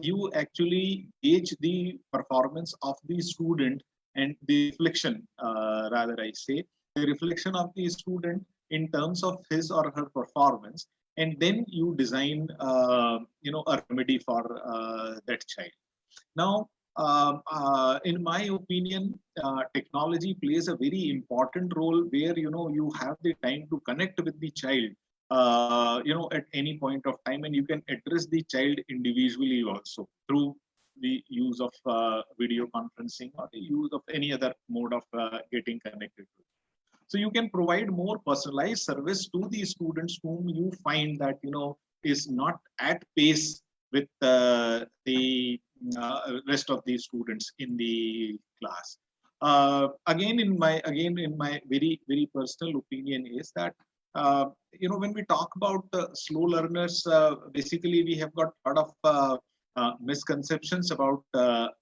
you actually gauge the performance of the student and the reflection, rather I say, the reflection of the student in terms of his or her performance, and then you design, a remedy for that child. Now, in my opinion, technology plays a very important role where you have the time to connect with the child, at any point of time, and you can address the child individually also through the use of video conferencing or the use of any other mode of getting connected to. So you can provide more personalized service to the students whom you find that is not at pace with the rest of the students in the class. Again, in my very, very personal opinion is that when we talk about slow learners, basically we have got a lot of misconceptions about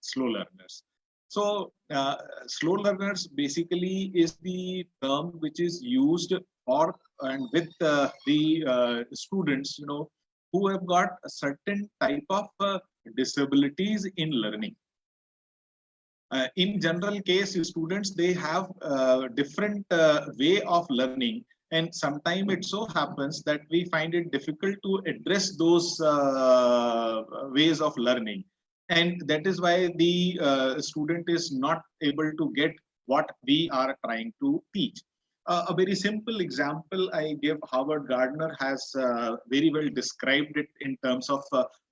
slow learners. So slow learners basically is the term which is used for and with the students, who have got a certain type of disabilities in learning. In general case, students, they have different way of learning, and sometimes it so happens that we find it difficult to address those ways of learning, and that is why the student is not able to get what we are trying to teach. A very simple example I give, Howard Gardner has very well described it in terms of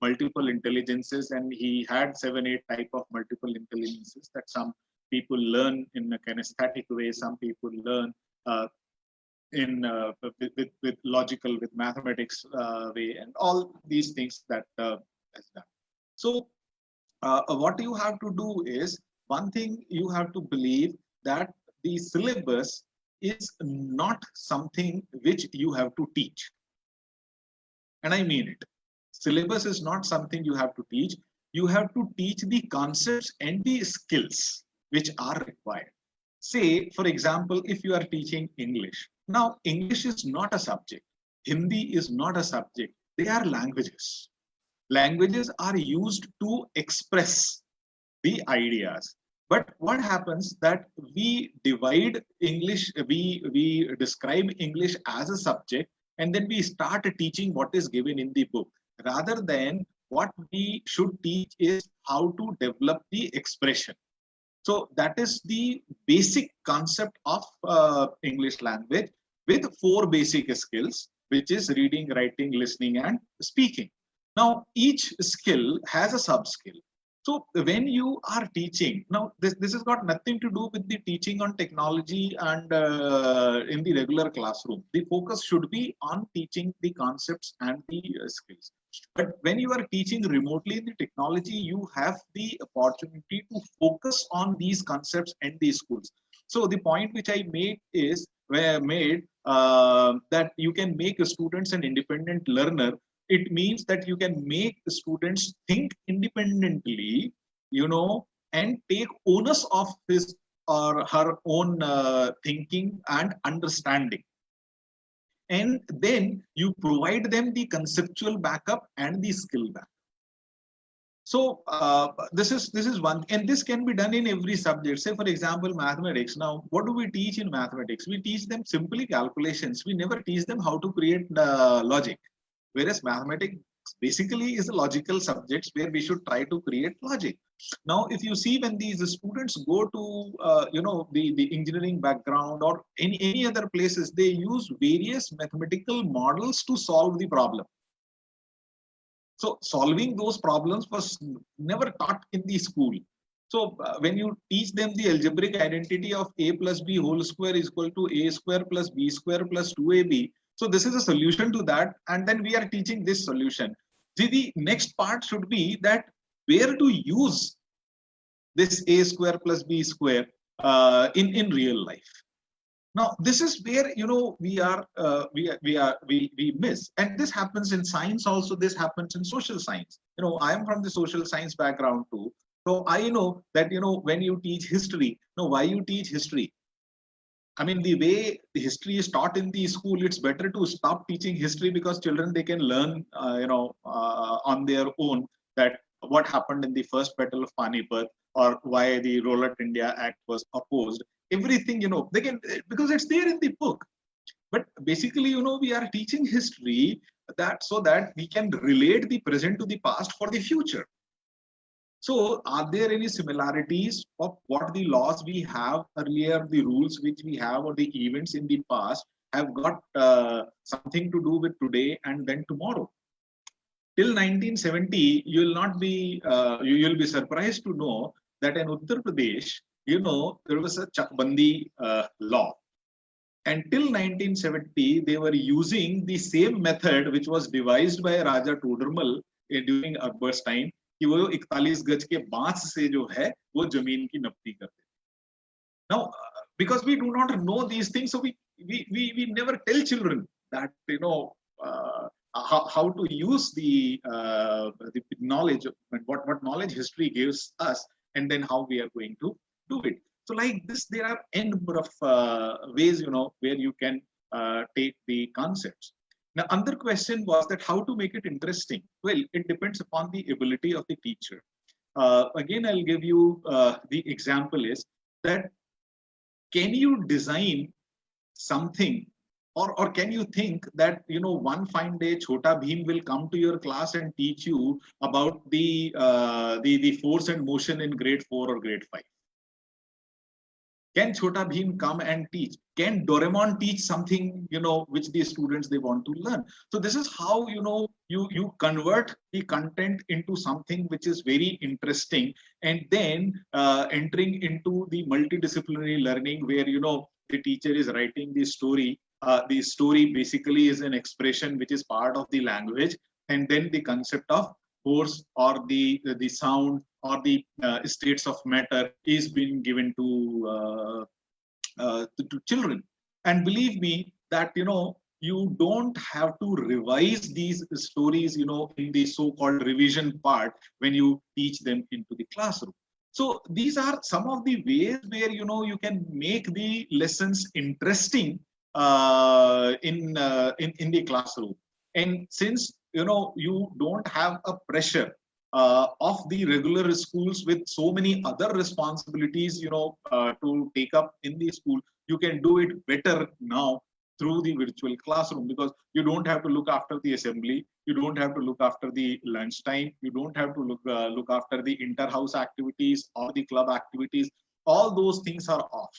multiple intelligences, and he had 7-8 type of multiple intelligences that some people learn in a kinesthetic way, some people learn with logical, with mathematics way, and all these things that is done. So what you have to do is, one thing you have to believe that the syllabus is not something which you have to teach. And I mean it. Syllabus is not something you have to teach. You have to teach the concepts and the skills which are required. Say, for example, if you are teaching English. Now, English is not a subject. Hindi is not a subject. They are languages. Languages are used to express the ideas. But what happens that we divide English, we describe English as a subject, and then we start teaching what is given in the book, rather than what we should teach is how to develop the expression. So that is the basic concept of English language, with 4 basic skills, which is reading, writing, listening, and speaking. Now, each skill has a sub-skill. So when you are teaching, now this has got nothing to do with the teaching on technology and in the regular classroom. The focus should be on teaching the concepts and the skills. But when you are teaching remotely in the technology, you have the opportunity to focus on these concepts and these schools. So the point which I made is that you can make students an independent learner. It means that you can make the students think independently, and take onus of his or her own thinking and understanding. And then you provide them the conceptual backup and the skill backup. So this is one, and this can be done in every subject. Say, for example, mathematics. Now, what do we teach in mathematics? We teach them simply calculations. We never teach them how to create logic. Whereas mathematics basically is a logical subject where we should try to create logic. Now, if you see, when these students go to the engineering background or any other places, they use various mathematical models to solve the problem. So solving those problems was never taught in the school. So when you teach them the algebraic identity of a plus b whole square is equal to a square plus b square plus 2ab, so this is a solution to that, and then we are teaching this solution. See, the next part should be that where to use this a square plus b square in real life. Now, this is where we miss, and this happens in science also. This happens in social science. I am from the social science background too, so I know that when you teach history, why you teach history? I mean, the way the history is taught in the school, it's better to stop teaching history, because children, they can learn, on their own, that what happened in the first battle of Panipat, or why the Rowlatt India Act was opposed. Everything, they can, because it's there in the book. But basically, we are teaching history so that we can relate the present to the past for the future. So, are there any similarities of what the laws we have earlier, the rules which we have, or the events in the past have got something to do with today and then tomorrow? Till 1970, you will not be, you'll be surprised to know that in Uttar Pradesh, there was a Chakbandi law. Until 1970, they were using the same method which was devised by Raja Todarmal during Akbar's time. कि वो 41 गज के बांस से जो है वो जमीन की नपती करते. Now, because we do not know these things, so we never tell children that how to use the knowledge, and what knowledge history gives us, and then how we are going to do it. So like this, there are n number of ways where you can take the concepts. The other question was that how to make it interesting. Well, it depends upon the ability of the teacher. Again, I'll give you the example is that can you design something, or can you think that, you know, one fine day Chhota Bheem will come to your class and teach you about the force and motion in grade 4 or grade 5? Can Chhota Bheem come and teach? Can Doraemon teach something, you know, which the students they want to learn? So this is how, you know, you convert the content into something which is very interesting, and then entering into the multidisciplinary learning where, you know, the teacher is writing the story. The story basically is an expression which is part of the language, and then the concept of force or the sound or the states of matter is being given to children. And believe me that, you know, you don't have to revise these stories, you know, in the so-called revision part when you teach them into the classroom. So these are some of the ways where, you know, you can make the lessons interesting in the classroom. And since, you know, you don't have a pressure of the regular schools with so many other responsibilities, you know, to take up in the school, you can do it better now through the virtual classroom, because you don't have to look after the assembly, you don't have to look after the lunchtime, you don't have to look after the inter-house activities or the club activities. All those things are off.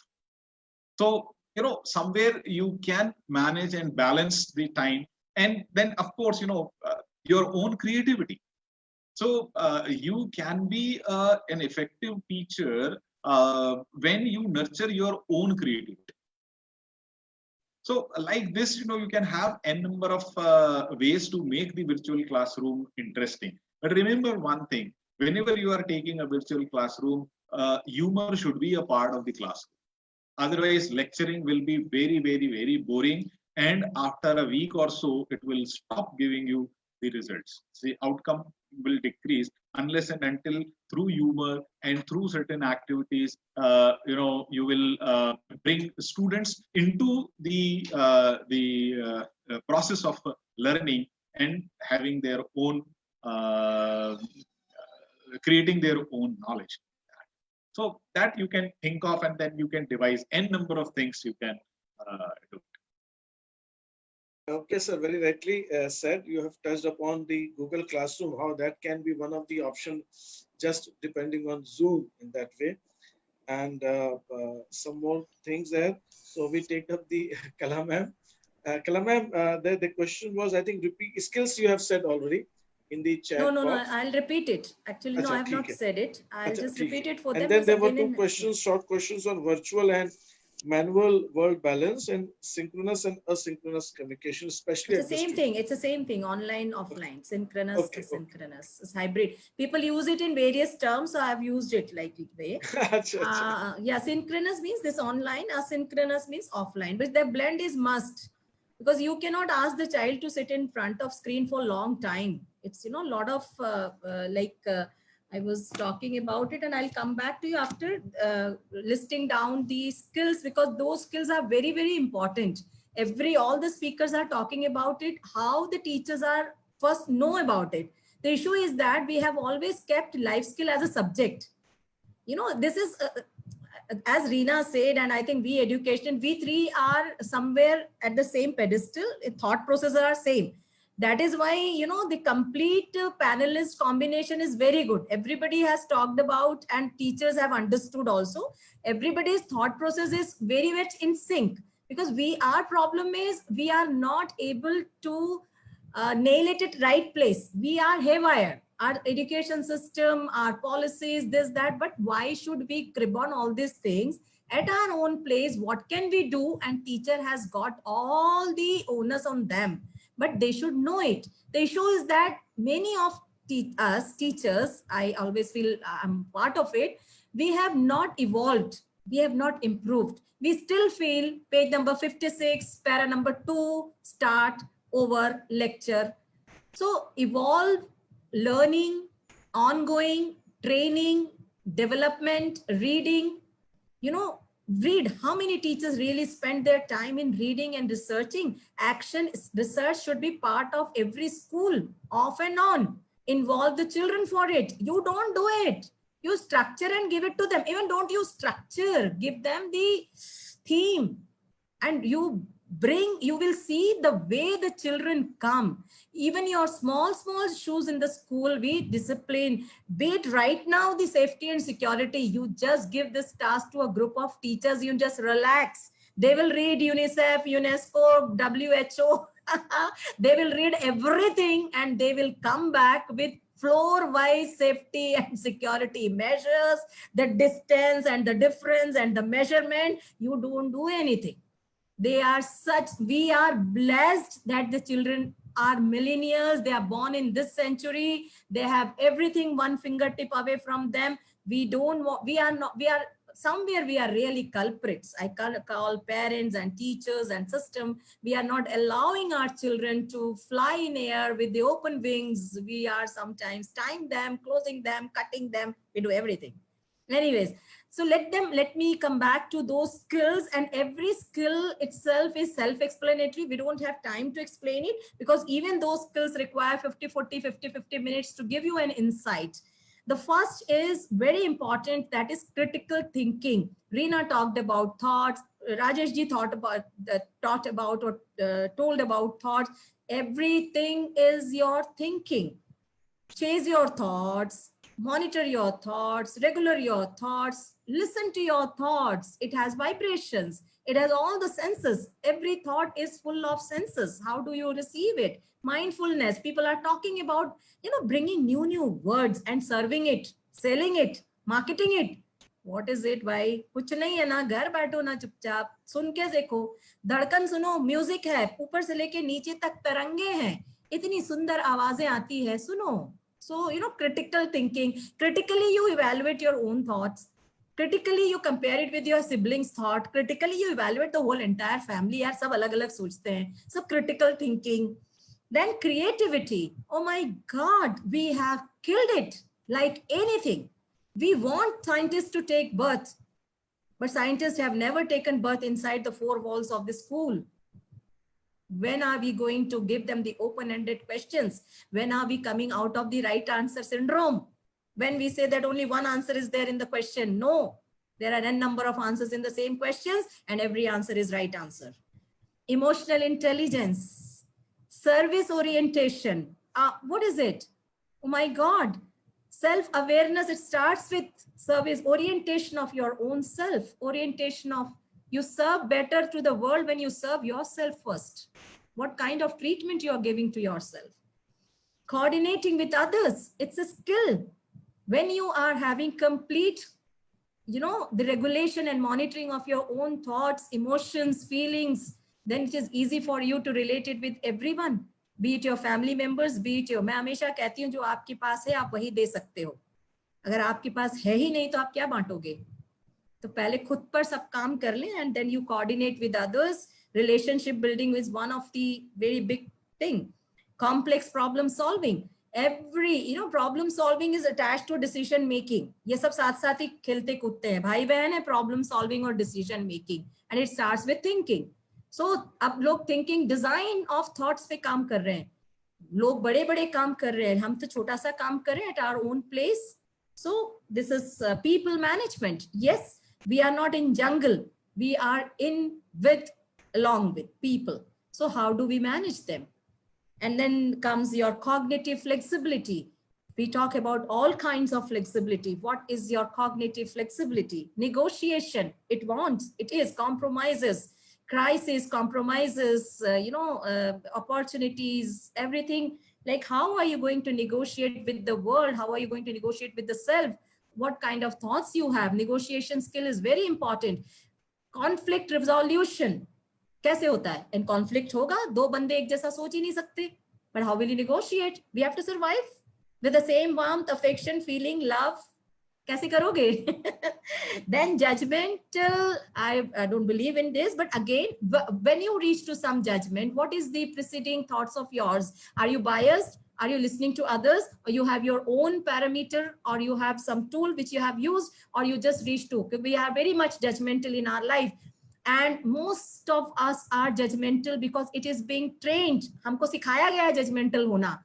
So, you know, somewhere you can manage and balance the time, and then of course, you know, your own creativity. So you can be an effective teacher when you nurture your own creativity. So like this, you know, you can have n number of ways to make the virtual classroom interesting. But remember one thing, whenever you are taking a virtual classroom, humor should be a part of the classroom. Otherwise, lecturing will be very, very, very boring. And after a week or so, it will stop giving you the results. The outcome will decrease unless and until through humor and through certain activities, you know, you will bring students into the process of learning and having their own, creating their own knowledge. So that you can think of, and then you can devise n number of things you can do. Okay, sir, very rightly said. You have touched upon the Google Classroom, how that can be one of the options, just depending on Zoom in that way. And some more things there. So we take up the Kala ma'am. Kala ma'am, the question was, I think, repeat skills you have said already in the chat No, box. I'll repeat it. Actually, no, Achha, I have not theek hai. said it. I'll Achha, just theek repeat hai. it for And them. then there were again two questions, short questions on virtual and manual world balance and synchronous and asynchronous communication, especially It's at the this same stage. thing. It's the same thing. Online, offline, synchronous, Okay, okay. asynchronous, it's hybrid. People use it in various terms, so I've used it like this way. Achha, achha. Yeah, synchronous means this online, asynchronous means offline, but the blend is must, because you cannot ask the child to sit in front of screen for a long time. It's, you know, a lot of I was talking about it, and I'll come back to you after listing down the skills, because those skills are very, very important. All the speakers are talking about it, how the teachers are first know about it. The issue is that we have always kept life skill as a subject. You know, this is as Reena said, and I think we education, we three are somewhere at the same pedestal. Thought processes are same. That is why, you know, the complete panelist combination is very good. Everybody has talked about, and teachers have understood also. Everybody's thought process is very much in sync, because our problem is we are not able to nail it at right place. We are haywire. Our education system, our policies, this, that, but why should we crib on all these things at our own place? What can we do? And teacher has got all the onus on them, but they should know it. The issue is that many of us teachers, I always feel I'm part of it, we have not evolved. We have not improved. We still feel page number 56, para number 2, start, over, lecture. So evolve, learning, ongoing, training, development, reading, you know, Read. How many teachers really spend their time in reading and researching? Action research should be part of every school, off and on. Involve the children for it. You don't do it. You structure and give it to them. Even don't use structure. Give them the theme. And you will see the way the children come. Even your small shoes in the school, we discipline. Be it right now, the safety and security, you just give this task to a group of teachers, you just relax. They will read UNICEF, UNESCO, WHO. They will read everything and they will come back with floor-wise safety and security measures, the distance and the difference and the measurement. You don't do anything. They are we are blessed that the children are millennials. They are born in this century. They have everything one fingertip away from them. We are somewhere we are really culprits. I call parents and teachers and system. We are not allowing our children to fly in air with the open wings. We are sometimes tying them, closing them, cutting them. We do everything. Anyways, so let me come back to those skills, and every skill itself is self-explanatory. We don't have time to explain it because even those skills require 50 minutes to give you an insight. The first is very important, that is critical thinking. Reena talked about thoughts. Rajesh ji told about thoughts. Everything is your thinking. Chase your thoughts, monitor your thoughts, regular your thoughts, listen to your thoughts. It has vibrations. It has all the senses. Every thought is full of senses. How do you receive it? Mindfulness. People are talking about, bringing new words and serving it, selling it, marketing it. What is it, भाई? कुछ नहीं है ना, घर बैठो ना चुपचाप, सुन के देखो, धड़कन सुनो, म्यूजिक है, ऊपर से लेके नीचे तक तरंगे हैं, इतनी सुंदर आवाजें आती है, सुनो. So, critical thinking. Critically, you evaluate your own thoughts. Critically, you compare it with your siblings' thought. Critically, you evaluate the whole entire family. यार सब अलग-अलग सोचते हैं. So, critical thinking. Then creativity. Oh my God, we have killed it like anything. We want scientists to take birth, but scientists have never taken birth inside the four walls of the school. When are we going to give them the open-ended questions? When are we coming out of the right answer syndrome? When we say that only one answer is there in the question, no, there are n number of answers in the same questions and every answer is right answer. Emotional intelligence, service orientation. What is it? Oh my God. Self-awareness, it starts with service, orientation of your own self, orientation of you serve better to the world when you serve yourself first. What kind of treatment you are giving to yourself. Coordinating with others, it's a skill. When you are having complete, the regulation and monitoring of your own thoughts, emotions, feelings, then it is easy for you to relate it with everyone. Be it your family members, be it your, मैं हमेशा कहती हूँ जो आपके पास है आप वही दे सकते हो. अगर आपके पास है ही नहीं तो आप क्या बांटोगे? तो पहले खुद पर सब काम कर लें and then you coordinate with others. Relationship building is one of the very big thing. Complex problem solving. Every, problem solving is attached to decision making. ये सब साथ साथ ही खेलते कूदते हैं. भाई बहन है problem solving और decision making. And it starts with thinking. So अब लोग thinking design of thoughts पे काम कर रहे हैं. लोग बड़े बड़े काम कर रहे हैं. हम तो छोटा सा काम कर रहे हैं at our own place. So this is people management. Yes. We are not in jungle. We are along with people. So how do we manage them? And then comes your cognitive flexibility. We talk about all kinds of flexibility. What is your cognitive flexibility? Negotiation. It is compromises, crisis, compromises, opportunities, everything. Like how are you going to negotiate with the world? How are you going to negotiate with the self? What kind of thoughts you have. Negotiation skill is very important. Conflict resolution. कैसे होता है? And conflict होगा, दो बंदे एक जैसा सोच ही नहीं सकते. But how will you negotiate? We have to survive with the same warmth, affection, feeling, love. कैसे करोगे? Then judgmental. I don't believe in this, but again, when you reach to some judgment, what is the preceding thoughts of yours? Are you biased? Are you listening to others, or you have your own parameter, or you have some tool which you have used, or you just reach to? Because we are very much judgmental in our life. And most of us are judgmental because it is being trained. हमको सिखाया गया है judgmental होना.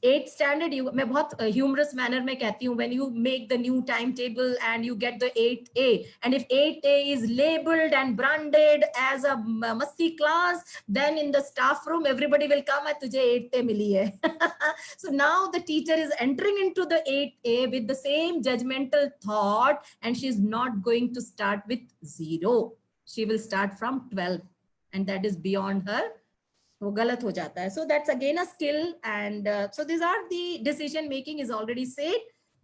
8th standard, मैं बहुत humorous manner में कहती हूँ, when you make the new timetable and you get the 8th A, and if 8th A is labeled and branded as a masti class, then in the staff room everybody will come and तुझे 8th A मिली है. So now the teacher is entering into the 8th A with the same judgmental thought, and she's not going to start with 0. She will start from 12, and that is beyond her. वो गलत हो जाता है. So that's again a skill, and so these are the decision making is already said.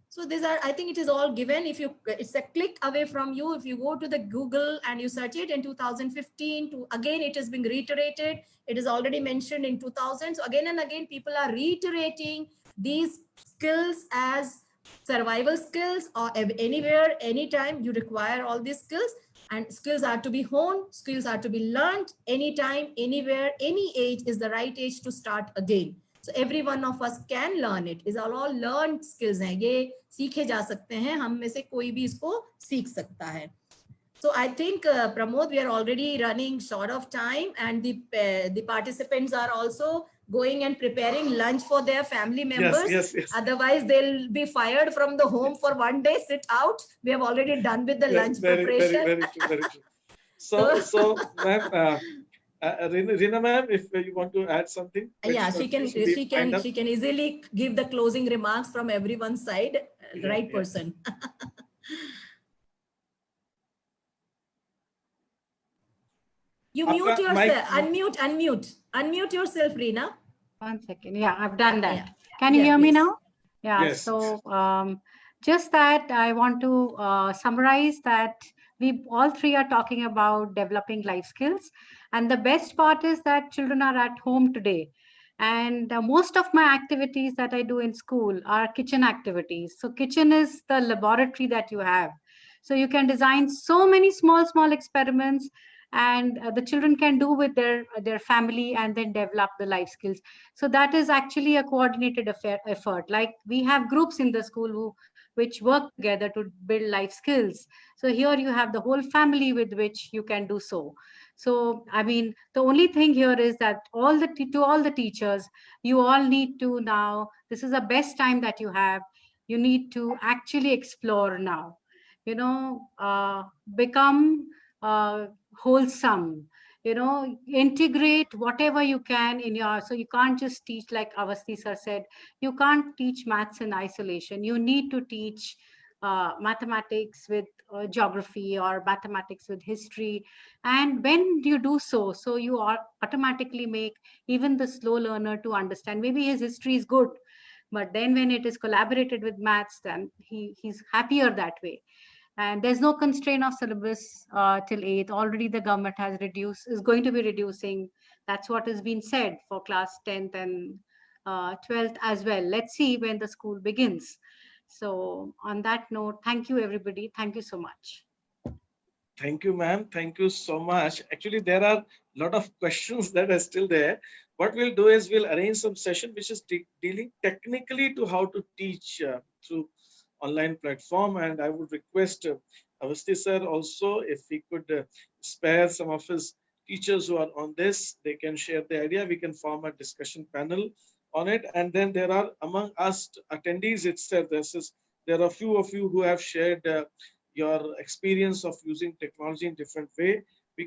So these are, I think it is all given. If you, it's a click away from you. If you go to the Google and you search it in 2015, to again it has been reiterated. It is already mentioned in 2000. So again and again people are reiterating these skills as survival skills, or anywhere, anytime you require all these skills. And skills are to be honed, skills are to be learned anytime, anywhere, any age is the right age to start again. So every one of us can learn it. Is all learned skills हैं, ये सीखे जा सकते हैं, हम में से कोई भी इसको सीख सकता है. So I think Pramod, we are already running short of time, and the participants are also going and preparing lunch for their family members. Yes. Otherwise, they'll be fired from the home for one day. Sit out. We have already done with the lunch preparation. Very true. So ma'am, Reena ma'am, if you want to add something. Yeah, she can easily give the closing remarks from everyone's side. Right person. You mute yourself. Unmute yourself, Reena. 1 second. Yeah, I've done that. Yeah. Can you hear me now? Yeah. Yes. So just that I want to summarize that we all three are talking about developing life skills. And the best part is that children are at home today. And most of my activities that I do in school are kitchen activities. So kitchen is the laboratory that you have. So you can design so many small experiments, and the children can do with their family, and then develop the life skills. So that is actually a coordinated effort. Like we have groups in the school which work together to build life skills. So here you have the whole family with which you can do so. So, I mean, the only thing here is that to all the teachers, you all need to now, this is the best time that you have. You need to actually explore now, become wholesome, integrate whatever you can in your, so you can't just teach, like Avasti sir said, you can't teach maths in isolation. You need to teach mathematics with geography, or mathematics with history. And when you do so you automatically make even the slow learner to understand. Maybe his history is good, but then when it is collaborated with maths, then he's happier that way. And there's no constraint of syllabus till 8th. Already the government is going to be reducing. That's what has been said for class 10th and 12th as well. Let's see when the school begins. So on that note, thank you, everybody. Thank you so much. Thank you, ma'am. Thank you so much. Actually, there are a lot of questions that are still there. What we'll do is we'll arrange some session which is dealing technically to how to teach through online platform, and I would request Avasti sir also, if he could spare some of his teachers who are on this, they can share the idea. We can form a discussion panel on it, and then there are among us attendees itself. There are a few of you who have shared your experience of using technology in different way.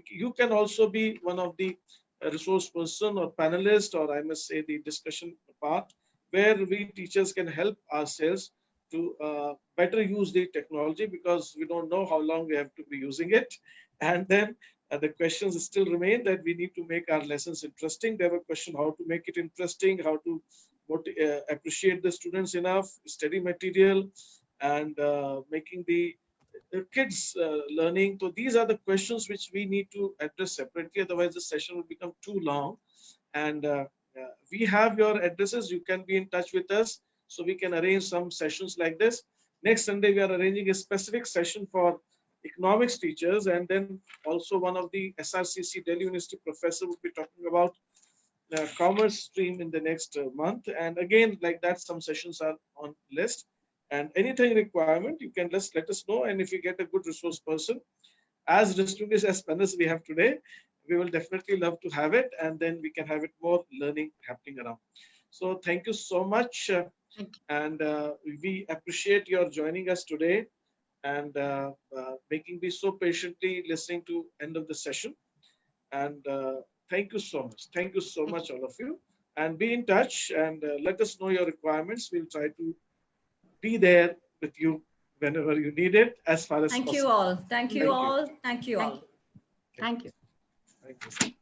You can also be one of the resource person or panelist, or I must say the discussion part, where we teachers can help ourselves to better use the technology, because we don't know how long we have to be using it. And then the questions still remain that we need to make our lessons interesting. There were questions how to make it interesting, how to appreciate the students enough, study material, and making the kids learning. So these are the questions which we need to address separately. Otherwise, the session will become too long. And we have your addresses. You can be in touch with us, so we can arrange some sessions like this. Next Sunday, we are arranging a specific session for economics teachers, and then also one of the SRCC Delhi University professor will be talking about commerce stream in the next month. And again, like that, some sessions are on list. And anything requirement, you can just let us know. And if you get a good resource person, as distinguished as panelists we have today, we will definitely love to have it. And then we can have it more learning happening around. So thank you so much. And we appreciate your joining us today and making me so patiently listening to end of the session. And thank you so much. Thank you so much, all of you. And be in touch and let us know your requirements. We'll try to be there with you whenever you need it, as far as Thank possible. you all. Thank you Thank you. all. Thank you all. Thank you. Thank you.